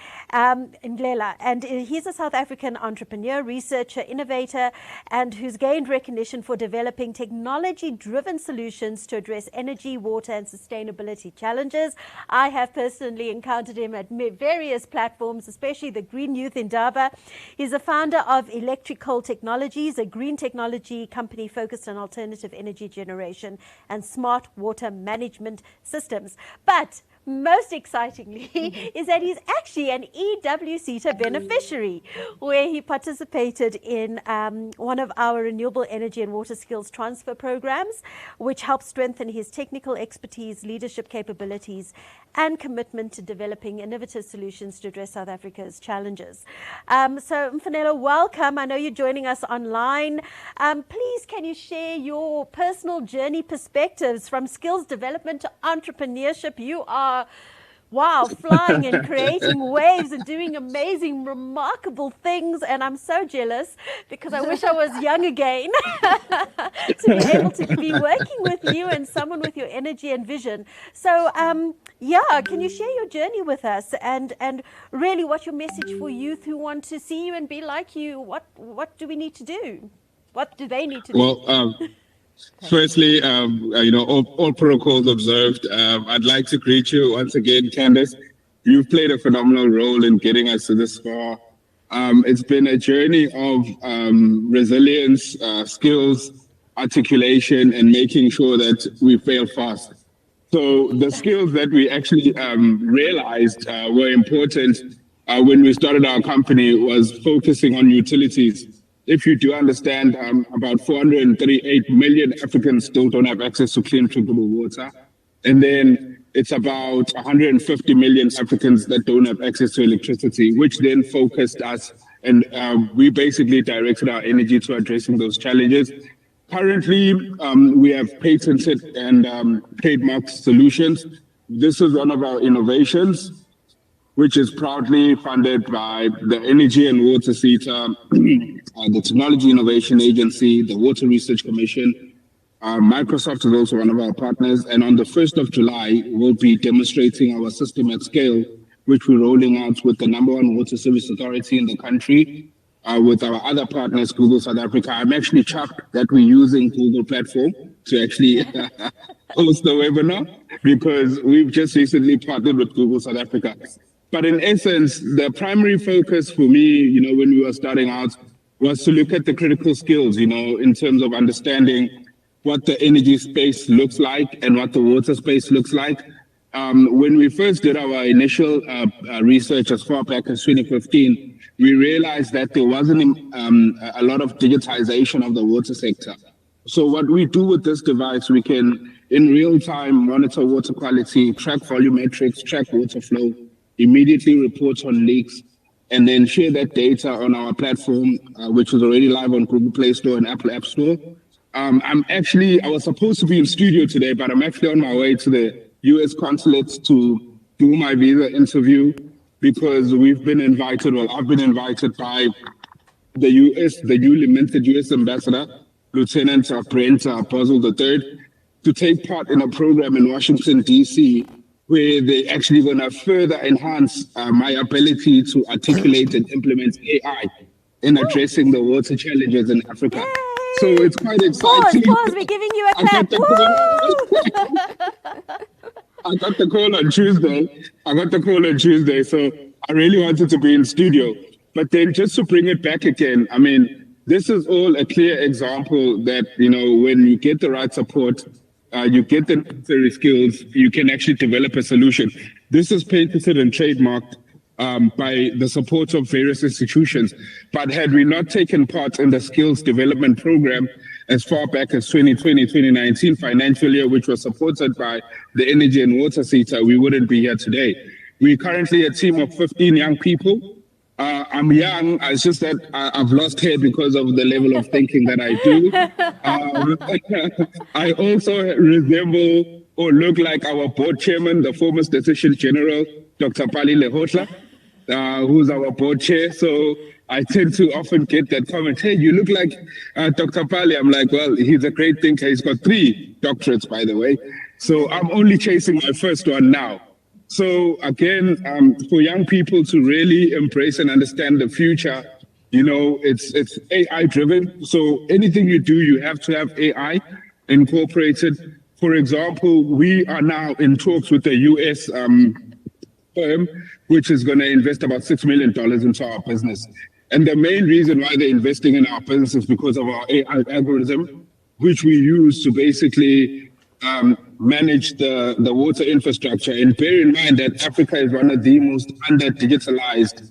And he's a South African entrepreneur, researcher, innovator, and who's gained recognition for developing technology-driven solutions to address energy, water, and sustainability challenges. I have personally encountered him at various platforms, especially the Green Youth Indaba. He's a founder of Electric Coal Technologies, a green technology company focused on alternative energy generation and smart water management systems. But most excitingly is that he's actually an EWSETA beneficiary, where he participated in one of our renewable energy and water skills transfer programs, which helps strengthen his technical expertise, leadership capabilities, and commitment to developing innovative solutions to address South Africa's challenges. So Mfanelo, welcome. I know you're joining us online. Please, can you share your personal journey perspectives from skills development to entrepreneurship? You are, wow, flying and creating waves and doing amazing, remarkable things. And I'm so jealous because I wish I was young again to be able to be working with you and someone with your energy and vision. So, yeah, can you share your journey with us and really what your message for youth who want to see you and be like you? What do we need to do? What do they need to do?
Well, firstly, all protocols observed. I'd like to greet you once again, Candace. You've played a phenomenal role in getting us to this far. It's been a journey of resilience, skills, articulation, and making sure that we fail fast. So the skills that we actually realized were important when we started our company was focusing on utilities. If you do understand, about 438 million Africans still don't have access to clean, drinkable water. And then it's about 150 million Africans that don't have access to electricity, which then focused us. And we basically directed our energy to addressing those challenges. Currently, we have patented and trademarked solutions. This is one of our innovations, which is proudly funded by the Energy and Water SETA, the Technology Innovation Agency, the Water Research Commission. Microsoft is also one of our partners. And on the 1st of July, we'll be demonstrating our system at scale, which we're rolling out with the #1 water service authority in the country, with our other partners, Google South Africa. I'm actually chuffed that we're using Google platform to actually host the webinar, because we've just recently partnered with Google South Africa. But in essence, the primary focus for me, when we were starting out, was to look at the critical skills, in terms of understanding what the energy space looks like and what the water space looks like. When we first did our initial research as far back as 2015, we realized that there wasn't a lot of digitization of the water sector. So what we do with this device, we can, in real time, monitor water quality, track volumetrics, track water flow, immediately report on leaks, and then share that data on our platform, which is already live on Google Play Store and Apple App Store. I was supposed to be in studio today, but I'm actually on my way to the US consulate to do my visa interview, because we've been invited, I've been invited by the newly minted US ambassador, Lieutenant Brent Boswell III, to take part in a program in Washington, D.C., where they're actually going to further enhance my ability to articulate and implement AI in addressing the water challenges in Africa.
Yay!
So it's quite exciting.
Pause, we're giving you a clap.
I got the call on Tuesday. So I really wanted to be in studio. But then just to bring it back again, I mean, this is all a clear example that, you know, when you get the right support, you get the necessary skills, you can actually develop a solution. This is patented and trademarked by the support of various institutions. But had we not taken part in the skills development program as far back as 2020-2019 financial year, which was supported by the Energy and EWSETA, we wouldn't be here today. We're currently a team of 15 young people. I'm young, it's just that I've lost hair because of the level of thinking that I do. I also resemble or look like our board chairman, the former Statistician General, Dr. Pali Lehotla, who's our board chair. So I tend to often get that comment, hey, you look like Dr. Pali. I'm like, well, he's a great thinker. He's got 3 doctorates, by the way. So I'm only chasing my first one now. So again, for young people to really embrace and understand the future, you know, it's AI driven. So anything you do, you have to have AI incorporated. For example, we are now in talks with a US firm, which is going to invest about $6 million into our business. And the main reason why they're investing in our business is because of our AI algorithm, which we use to basically manage the water infrastructure. And bear in mind that Africa is one of the most under-digitalized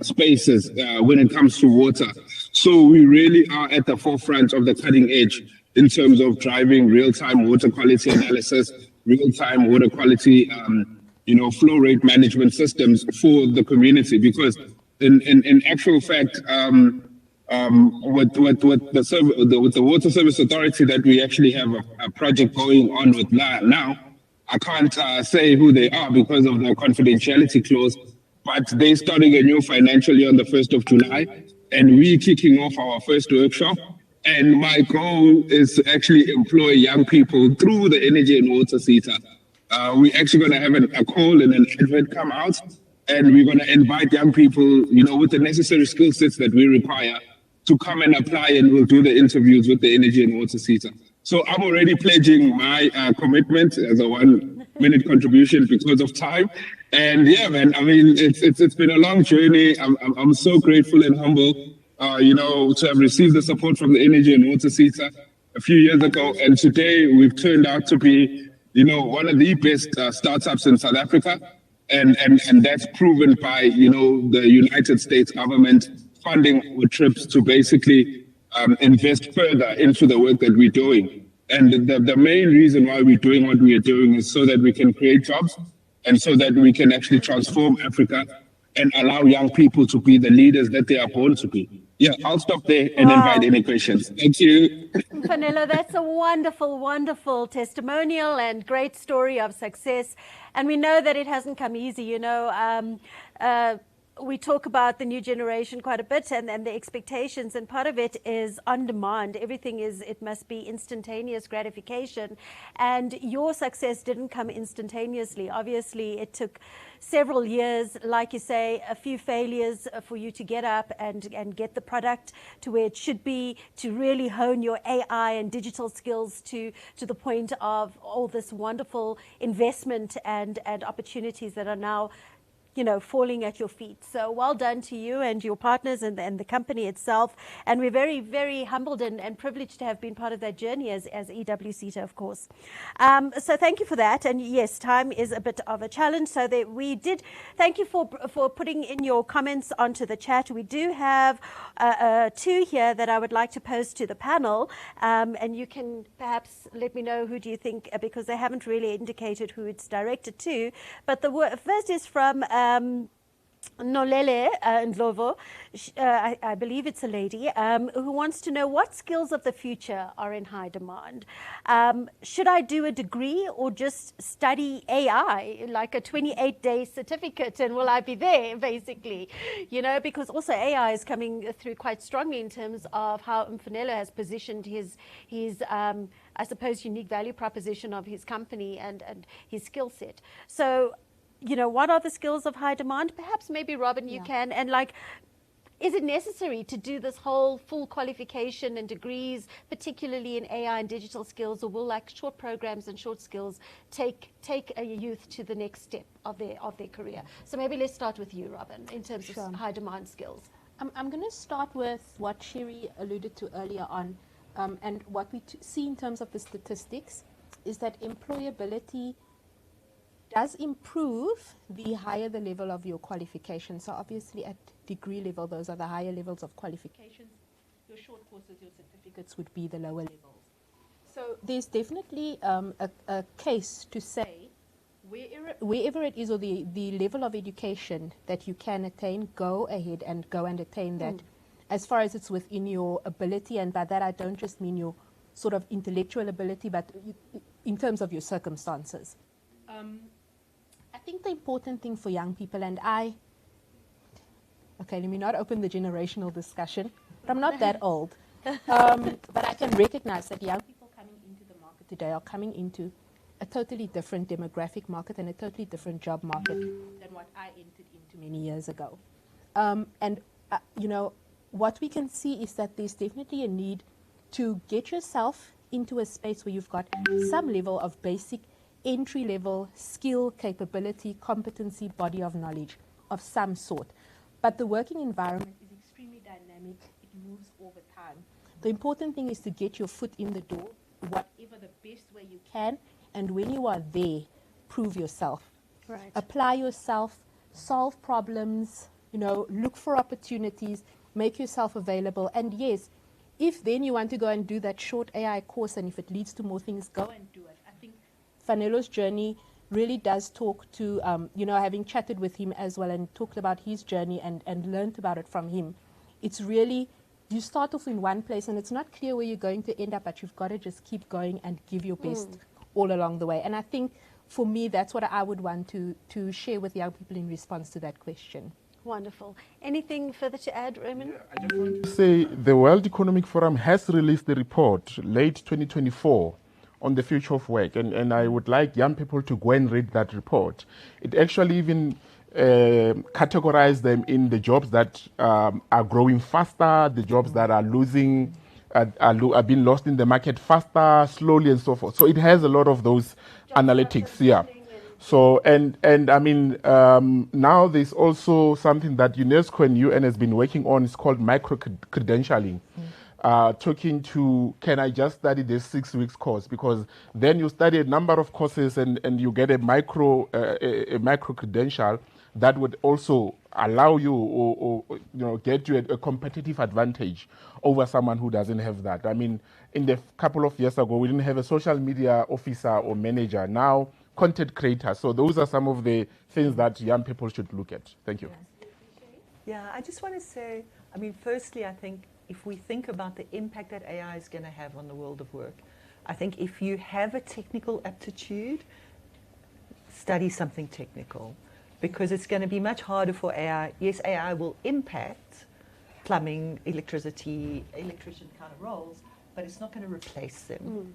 spaces when it comes to water. So we really are at the forefront of the cutting edge in terms of driving real-time water quality analysis, real-time water quality, flow rate management systems for the community. Because in actual fact, with the Water Service Authority that we actually have a project going on with now, I can't say who they are because of the confidentiality clause, but they're starting a new financial year on the 1st of July, and we're kicking off our first workshop. And my goal is to actually employ young people through the Energy and EWSETA. We're actually going to have a call and an advert come out, and we're going to invite young people, with the necessary skill sets that we require to come and apply, and we'll do the interviews with the Energy and EWSETA. So I'm already pledging my commitment as a 1-minute contribution because of time. And yeah, man, I mean, it's been a long journey. I'm so grateful and humble, to have received the support from the Energy and EWSETA a few years ago. And today we've turned out to be, one of the best startups in South Africa. And that's proven by, the United States government funding with trips to basically invest further into the work that we're doing. And the main reason why we're doing what we are doing is so that we can create jobs and so that we can actually transform Africa and allow young people to be the leaders that they are born to be. Yeah, I'll stop there and invite any questions. Thank you.
Mfanelo, that's a wonderful, wonderful testimonial and great story of success. And we know that it hasn't come easy, we talk about the new generation quite a bit and the expectations, and part of it is on demand. Everything it must be instantaneous gratification. And your success didn't come instantaneously. Obviously, it took several years, like you say, a few failures for you to get up and get the product to where it should be, to really hone your AI and digital skills to the point of all this wonderful investment and opportunities that are now falling at your feet. So well done to you and your partners and the company itself. And we're very, very humbled and privileged to have been part of that journey as EWSETA, of course. So thank you for that. And yes, time is a bit of a challenge. So we did thank you for putting in your comments onto the chat. We do have 2 here that I would like to pose to the panel. And you can perhaps let me know who do you think, because they haven't really indicated who it's directed to. But the first is from Nolele Ndlovu, I believe it's a lady, who wants to know what skills of the future are in high demand. Should I do a degree or just study AI, like a 28-day certificate, and will I be there, basically? You know, because also AI is coming through quite strongly in terms of how Mfunelo has positioned his I suppose, unique value proposition of his company and his skill set. So, you know, what are the skills of high demand? Perhaps maybe, Robin, you can. And like, is it necessary to do this whole full qualification and degrees, particularly in AI and digital skills, or will like short programs and short skills take a youth to the next step of their career? So maybe let's start with you, Robin, in terms of high demand skills.
I'm going to start with what Sherry alluded to earlier on, and what we see in terms of the statistics is that employability does improve the higher the level of your qualification. So obviously at degree level, those are the higher levels of qualifications. Your short courses, your certificates would be the lower levels. So there's definitely a case to say wherever it is, or the level of education that you can attain, go ahead and attain that as far as it's within your ability. And by that I don't just mean your sort of intellectual ability, but in terms of your circumstances. I think the important thing for young people, and let me not open the generational discussion, but I'm not that old. But I can recognize that young people coming into the market today are coming into a totally different demographic market and a totally different job market than what I entered into many years ago. You know, what we can see is that there's definitely a need to get yourself into a space where you've got some level of basic entry-level skill, capability, competency, body of knowledge of some sort. But the working environment is extremely dynamic. It moves all the time. The important thing is to get your foot in the door, whatever the best way you can, and when you are there, prove yourself.
Right.
Apply yourself, solve problems, you know, look for opportunities, make yourself available. And yes, if then you want to go and do that short AI course, and if it leads to more things, go and do it. I think Fanelo's journey really does talk to, you know, having chatted with him as well and talked about his journey and learned about it from him. It's really, you start off in one place and it's not clear where you're going to end up, but you've got to just keep going and give your best all along the way. And I think for me, that's what I would want to share with young people in response to that question.
Wonderful. Anything further to add, Raymond?
Yeah, I just want to say the World Economic Forum has released the report late 2024 on the future of work, and I would like young people to go and read that report. It actually even categorized them in the jobs that are growing faster, the jobs that are losing, are being lost in the market faster, slowly, and so forth. So it has a lot of those analytics, yeah. So, and I mean, now there's also something that UNESCO and UN has been working on. It's called micro-credentialing. Talking to, can I just study this 6 weeks course? Because then you study a number of courses and you get a micro credential that would also allow you or you know, get you a competitive advantage over someone who doesn't have that. I mean, in the couple of years ago, we didn't have a social media officer or manager. Now, content creators. So those are some of the things that young people should look at. Thank you.
Yeah, I just want to say, I mean, firstly, I think if we think about the impact that AI is going to have on the world of work, I think if you have a technical aptitude, study something technical, because it's going to be much harder for AI. Yes, AI will impact plumbing, electrician kind of roles, but it's not going to replace them.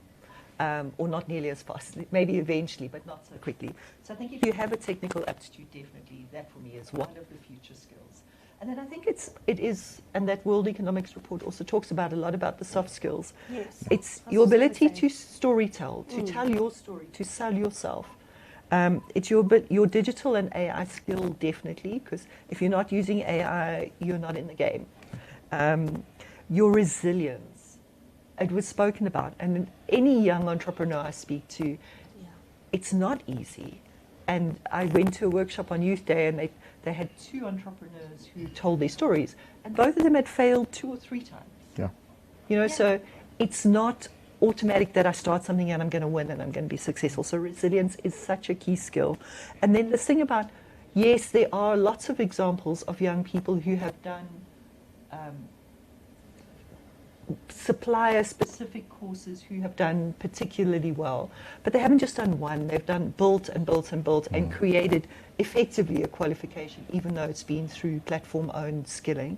Or not nearly as fast, maybe eventually, but not so quickly. So I think if you have a technical aptitude, definitely, that for me is one of the future skills. And then I think it is, and that World Economics report also talks about a lot about the soft skills.
Yes.
It's your ability to storytell, to tell your story, to sell yourself. It's your digital and AI skill, definitely, because if you're not using AI, you're not in the game. Your resilience, it was spoken about, and any young entrepreneur I speak to, it's not easy. And I went to a workshop on Youth Day, and they had 2 entrepreneurs who told their stories, and both of them had failed 2 or 3 times.
Yeah.
You know, so it's not automatic that I start something and I'm going to win and I'm going to be successful. So resilience is such a key skill. And then the thing about yes, there are lots of examples of young people who have done supplier-specific courses who have done particularly well, but they haven't just done one. They've done built and built and built and created effectively a qualification, even though it's been through platform-owned skilling.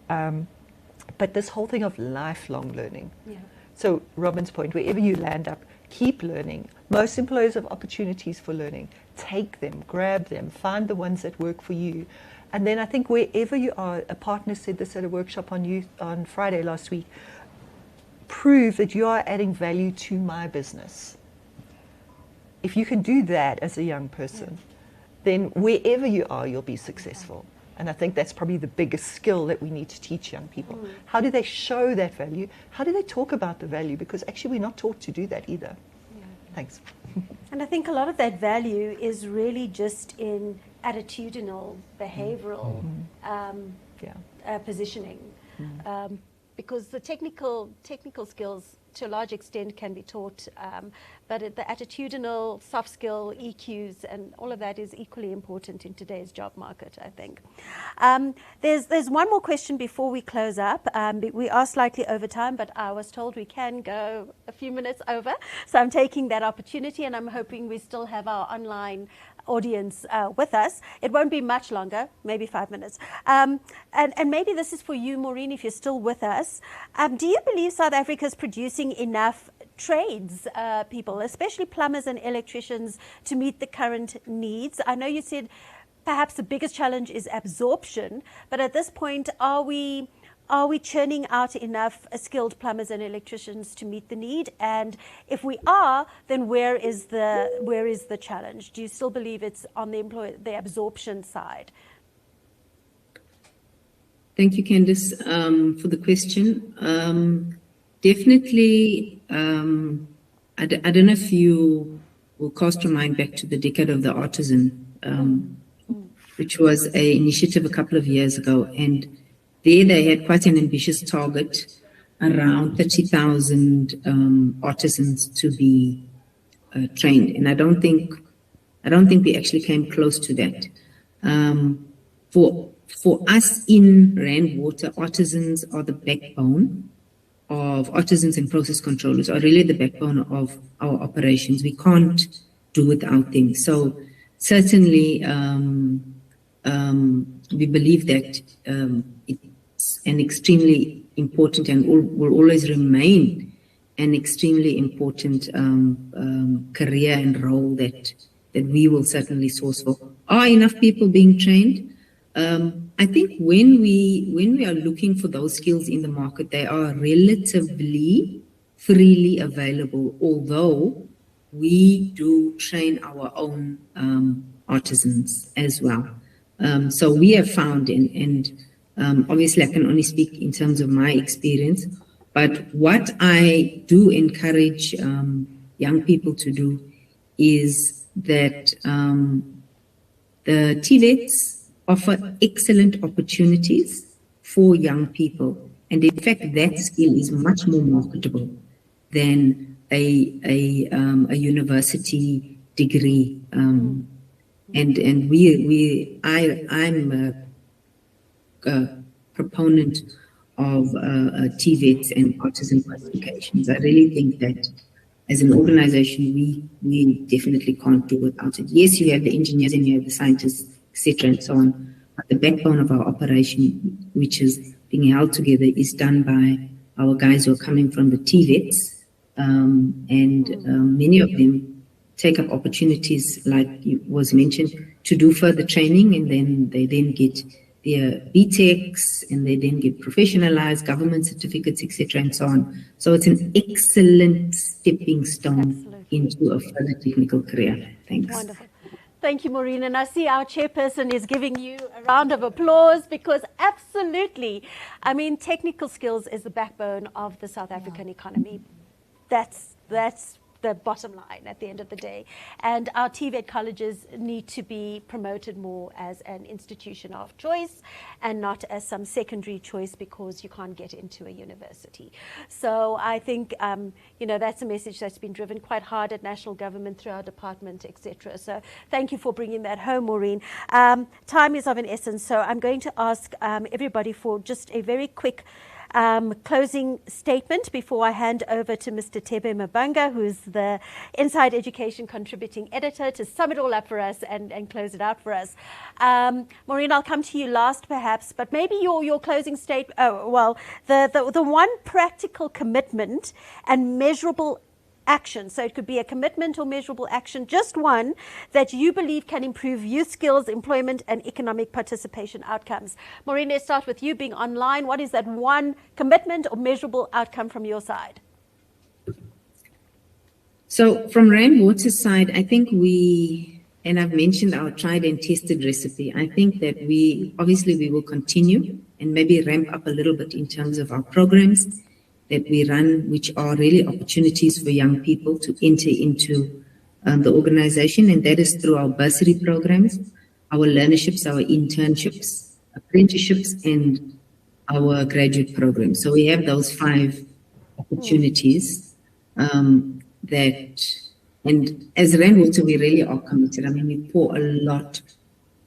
But this whole thing of lifelong learning.
Yeah.
So Robin's point, wherever you land up, keep learning. Most employers have opportunities for learning. Take them, grab them, find the ones that work for you. And then I think wherever you are, a partner said this at a workshop on Friday last week, prove that you are adding value to my business. If you can do that as a young person, then wherever you are, you'll be successful. And I think that's probably the biggest skill that we need to teach young people. How do they show that value? How do they talk about the value? Because actually we're not taught to do that either. Thanks.
And I think a lot of that value is really just in attitudinal, behavioral positioning. Because the technical skills to a large extent can be taught, but the attitudinal, soft skill, EQs, and all of that is equally important in today's job market, I think. There's one more question before we close up. We are slightly over time, but I was told we can go a few minutes over, so I'm taking that opportunity, and I'm hoping we still have our online audience with us. It won't be much longer, maybe 5 minutes. And maybe this is for you, Maureen, if you're still with us. Do you believe South Africa is producing enough trades people, especially plumbers and electricians, to meet the current needs? I know you said perhaps the biggest challenge is absorption, but at this point, are we churning out enough skilled plumbers and electricians to meet the need? And if we are, then where is the challenge? Do you still believe it's on the absorption side?
Thank you, Candice, for the question. Definitely, I don't know if you will cast your mind back to the Decade of the Artisan, which was an initiative a couple of years ago, and there they had quite an ambitious target, around 30,000 artisans to be trained, and I don't think we actually came close to that. For us in Rand Water, artisans are the backbone of artisans and process controllers are really the backbone of our operations. We can't do without them. So certainly we believe that it's an extremely important and will always remain an extremely important career and role that we will certainly source for. Are enough people being trained? I think when we are looking for those skills in the market, they are relatively freely available, although we do train our own artisans as well. So we have found, and obviously I can only speak in terms of my experience, but what I do encourage young people to do is that the TVETs offer excellent opportunities for young people. And in fact, that skill is much more marketable than a university degree. And I'm a proponent of TVETs and artisan qualifications. I really think that as an organization, we definitely can't do without it. Yes, you have the engineers and you have the scientists, etc., and so on. But the backbone of our operation, which is being held together, is done by our guys who are coming from the TVETs, and many of them take up opportunities, like was mentioned, to do further training, and then they then get their BTECs, and they then get professionalized government certificates, etc., and so on. So it's an excellent stepping stone into a further technical career. Thanks.
Wonderful. Thank you, Maureen. And I see our chairperson is giving you a round of applause, because absolutely, I mean, technical skills is the backbone of the South African economy. That's the bottom line at the end of the day. And our TVET colleges need to be promoted more as an institution of choice and not as some secondary choice because you can't get into a university. So I think, that's a message that's been driven quite hard at national government through our department, etc. So thank you for bringing that home, Maureen. Time is of an essence, so I'm going to ask everybody for just a very quick closing statement before I hand over to Mr. Tebe Mabanga, who's the Inside Education contributing editor, to sum it all up for us and close it out for us. Maureen, I'll come to you last perhaps, but maybe your closing statement, the one practical commitment and measurable action. So it could be a commitment or measurable action, just one that you believe can improve youth skills, employment, and economic participation outcomes. Maureen, let's start with you being online. What is that one commitment or measurable outcome from your side?
So from Rand Water's side, I think and I've mentioned our tried and tested recipe. I think that we will continue and maybe ramp up a little bit in terms of our programs that we run, which are really opportunities for young people to enter into the organization, and that is through our bursary programs, our learnerships, our internships, apprenticeships, and our graduate programs. So we have those 5 opportunities and as Rand Water, we really are committed. I mean, we pour a lot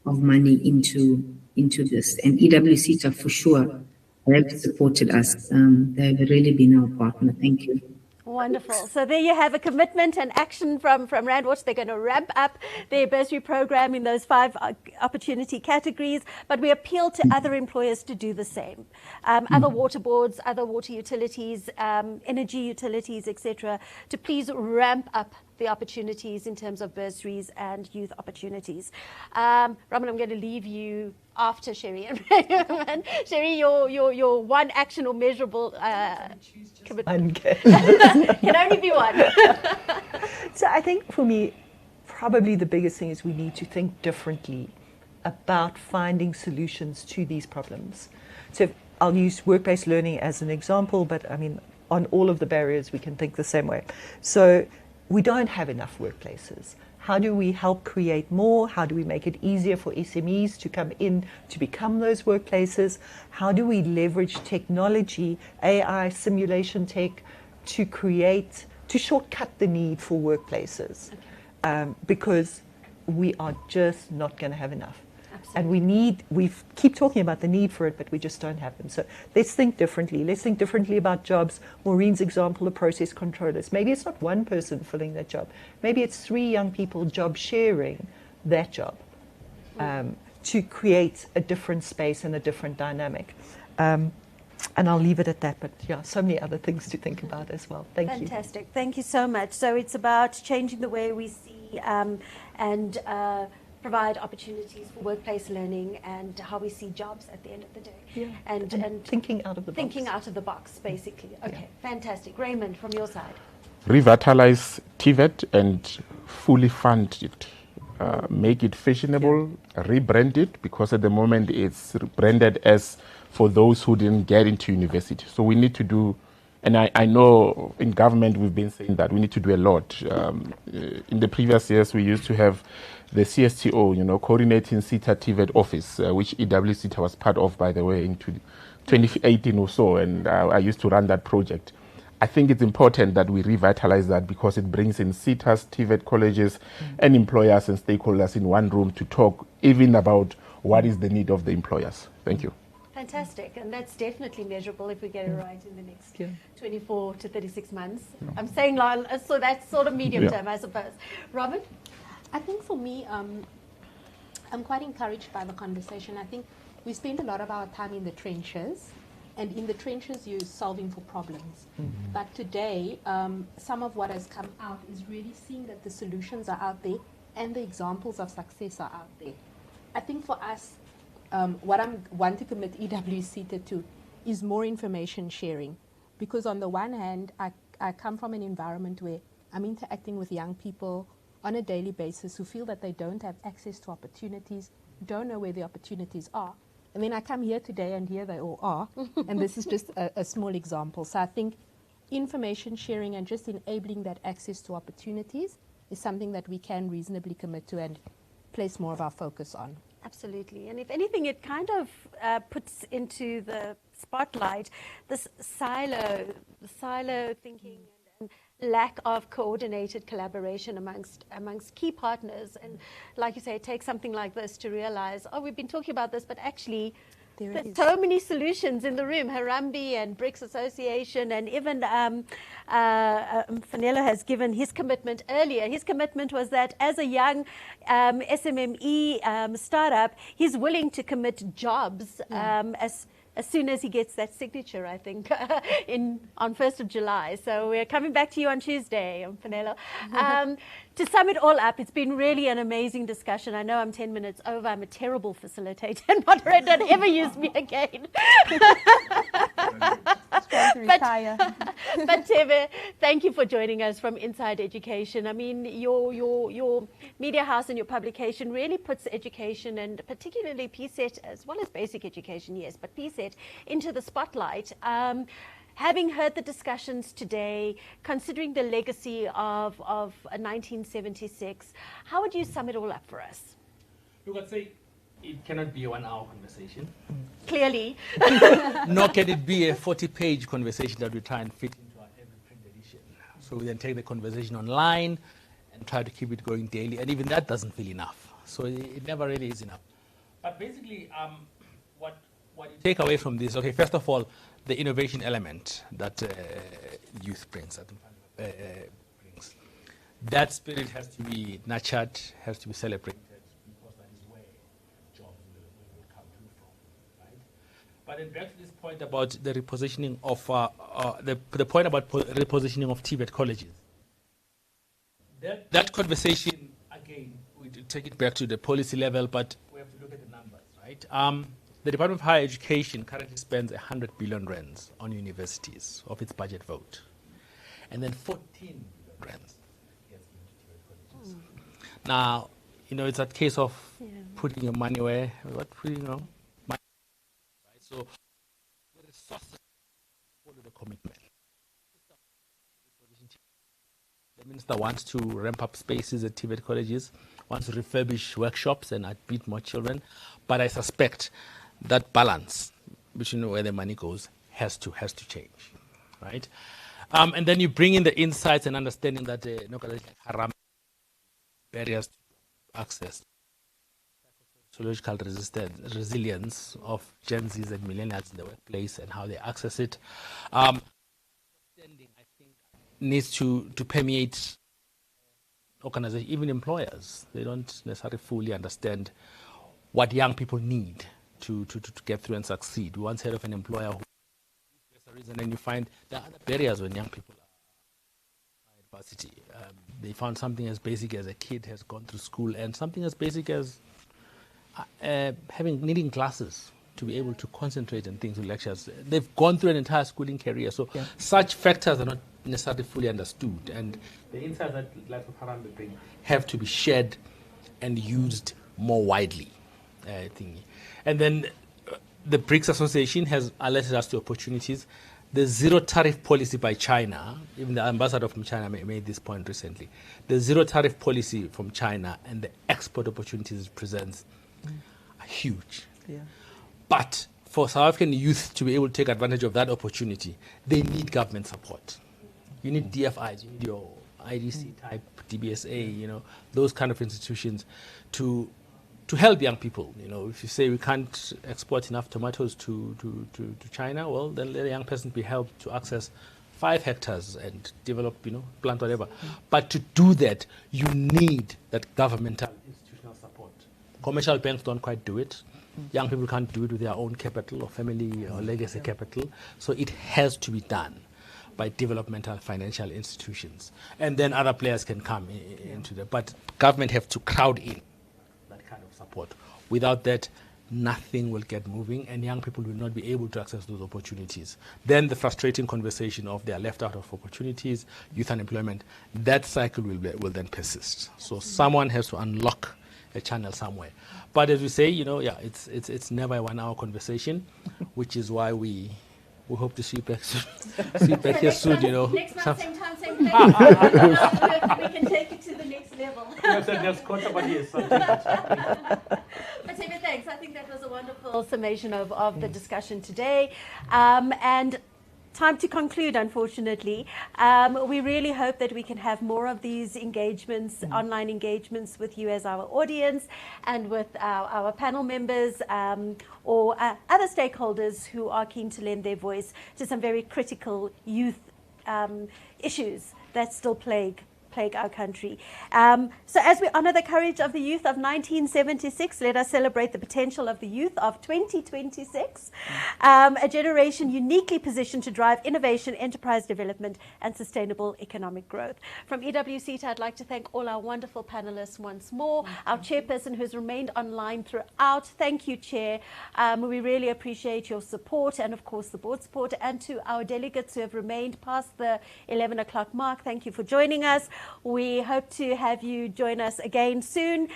of money into this, and EWSETA for sure have supported us. They've really been our partner. Thank you.
Wonderful. So there you have a commitment and action from Rand Water. They're going to ramp up their bursary program in those 5 opportunity categories, but we appeal to other employers to do the same. Other water boards, other water utilities, energy utilities, etc., to please ramp up the opportunities in terms of bursaries and youth opportunities. Raman, I'm going to leave you after Sherry. Sherry, your one action or measurable commitment. Can only be one.
So I think for me, probably the biggest thing is we need to think differently about finding solutions to these problems. So I'll use work-based learning as an example, but I mean, on all of the barriers, we can think the same way. So we don't have enough workplaces. How do we help create more? How do we make it easier for SMEs to come in to become those workplaces? How do we leverage technology, AI, simulation tech, to shortcut the need for workplaces? Because we are just not going to have enough. Absolutely. And we keep talking about the need for it, but we just don't have them. So let's think differently. Let's think differently about jobs. Maureen's example of process controllers. Maybe it's not one person filling that job. Maybe it's 3 young people job sharing that job to create a different space and a different dynamic. And I'll leave it at that, but yeah, so many other things to think about as well. Thank you.
Fantastic. Thank you so much. So it's about changing the way we see and provide opportunities for workplace learning and how we see jobs at the end of the day.
Yeah. And thinking out of the box.
Thinking out of the box, basically. Okay, fantastic. Raymond, from your side.
Revitalize TVET and fully fund it. Make it fashionable, rebrand it, because at the moment it's branded as for those who didn't get into university. So we need to do, and I know in government we've been saying that we need to do a lot. In the previous years we used to have the CSTO, coordinating SETA TVET office, which EWSETA was part of, by the way, in 2018 or so, and I used to run that project. I think it's important that we revitalize that because it brings in SETAs, TVET colleges, and employers and stakeholders in one room to talk even about what is the need of the employers. Thank you.
Fantastic, and that's definitely measurable if we get it right in the next 24 to 36 months. I'm saying long, so that's sort of medium term, I suppose. Robert?
I think for me, I'm quite encouraged by the conversation. I think we spend a lot of our time in the trenches, and in the trenches you're solving for problems. But today, some of what has come out is really seeing that the solutions are out there and the examples of success are out there. I think for us, what I want to commit EWSETA to is more information sharing, because on the one hand, I come from an environment where I'm interacting with young people on a daily basis who feel that they don't have access to opportunities, don't know where the opportunities are. And then I come here today and here they all are. And this is just a small example. So I think information sharing and just enabling that access to opportunities is something that we can reasonably commit to and place more of our focus on.
Absolutely. And if anything, it kind of puts into the spotlight this silo thinking and lack of coordinated collaboration amongst key partners. And like you say, it takes something like this to realize, oh, we've been talking about this, but actually there's so many solutions in the room. Harambee and BRICS Association, and even Fanelo has given his commitment earlier. His commitment was that as a young SMME startup, he's willing to commit jobs as soon as he gets that signature, I think, on 1st of July. So we're coming back to you on Tuesday, Fanelo. To sum it all up, it's been really an amazing discussion. I know I'm 10 minutes over. I'm a terrible facilitator and moderator. Don't ever use me again. But Tebe, thank you for joining us from Inside Education. I mean, your media house and your publication really puts education, and particularly PSET, as well as basic education, yes, but PSET, into the spotlight. Having heard the discussions today, considering the legacy of 1976, how would you sum it all up for us?
Look, I'd say it cannot be a 1-hour conversation.
Clearly.
Nor can it be a 40-page conversation that we try and fit into our every print edition. So we then take the conversation online and try to keep it going daily, and even that doesn't feel enough. So it never really is enough. But basically, what you take away from this, okay, first of all, the innovation element that youth brings, brings. That spirit has to be nurtured, has to be celebrated, because that is where jobs will come from, right? But then back to this point about the repositioning of, the point about repositioning of TVET colleges. That conversation, again, we take it back to the policy level, but we have to look at the numbers, right? The Department of Higher Education currently spends 100 billion rands on universities of its budget vote. And then 14 billion rands gets into colleges. Now, it's that case of putting your money where, money, right? So the resources follow the commitment. The minister wants to ramp up spaces at TVET colleges, wants to refurbish workshops and admit more children. But I suspect that balance between where the money goes has to change, right? And then you bring in the insights and understanding that barriers to access, psychological resilience of Gen Zs and millennials in the workplace and how they access it. Understanding, I think, needs to permeate organizations, even employers. They don't necessarily fully understand what young people need to get through and succeed. We once heard of an employer who, there's a reason, and you find there are other barriers when young people are at varsity. They found something as basic as a kid has gone through school, and something as basic as needing glasses to be able to concentrate on things in lectures. They've gone through an entire schooling career, so such factors are not necessarily fully understood, and the insights that like Harambee bring have to be shared and used more widely. And then the BRICS Association has alerted us to opportunities. The zero tariff policy by China, even the ambassador from China made this point recently. The zero tariff policy from China and the export opportunities it presents are huge. Yeah. But for South African youth to be able to take advantage of that opportunity, they need government support. You need DFIs, you need your IDC type, DBSA, those kind of institutions to help young people. If you say we can't export enough tomatoes to China, well, then let a young person be helped to access 5 hectares and develop, plant whatever. But to do that, you need that governmental institutional support. Commercial banks don't quite do it. Young people can't do it with their own capital or family or legacy capital. So it has to be done by developmental financial institutions. And then other players can come into that. But government have to crowd in that kind of support. Without that, nothing will get moving and young people will not be able to access those opportunities. Then the frustrating conversation of they are left out of opportunities, youth unemployment, that cycle will then persist. So someone has to unlock a channel somewhere. But as we say, it's never a 1-hour conversation, which is why we we hope to see you back soon. See you back here soon, you know.
Next month,
Some-
same time, same place. We can take it to the next level. But Tebe, thanks. I think that was a wonderful summation of the discussion today. And time to conclude, unfortunately. We really hope that we can have more of these engagements, online engagements with you as our audience and with our panel members or other stakeholders who are keen to lend their voice to some very critical youth issues that still plague our country. So as we honor the courage of the youth of 1976, let us celebrate the potential of the youth of 2026, a generation uniquely positioned to drive innovation, enterprise development, and sustainable economic growth. From EWSETA, I'd like to thank all our wonderful panelists once more, our chairperson who's remained online throughout. Thank you, Chair. We really appreciate your support and, of course, the board support. And to our delegates who have remained past the 11 o'clock mark, thank you for joining us. We hope to have you join us again soon.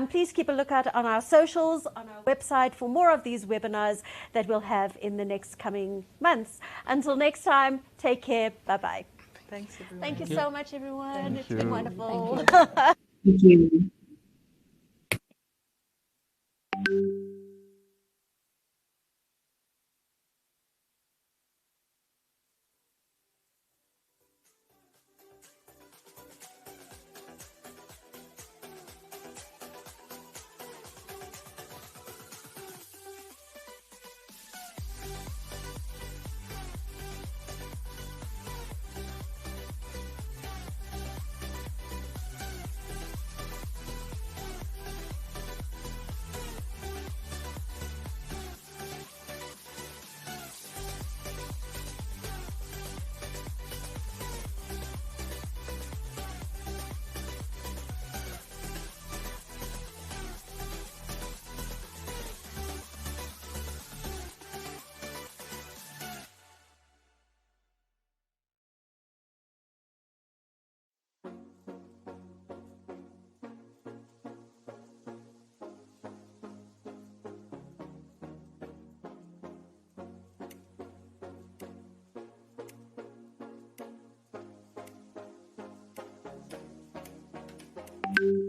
Please keep a lookout on our socials, on our website for more of these webinars that we'll have in the next coming months. Until next time, take care. Bye-bye.
Thanks, everyone.
Thank you so much, everyone. It's been
you.
wonderful.
Thank you. Thank you.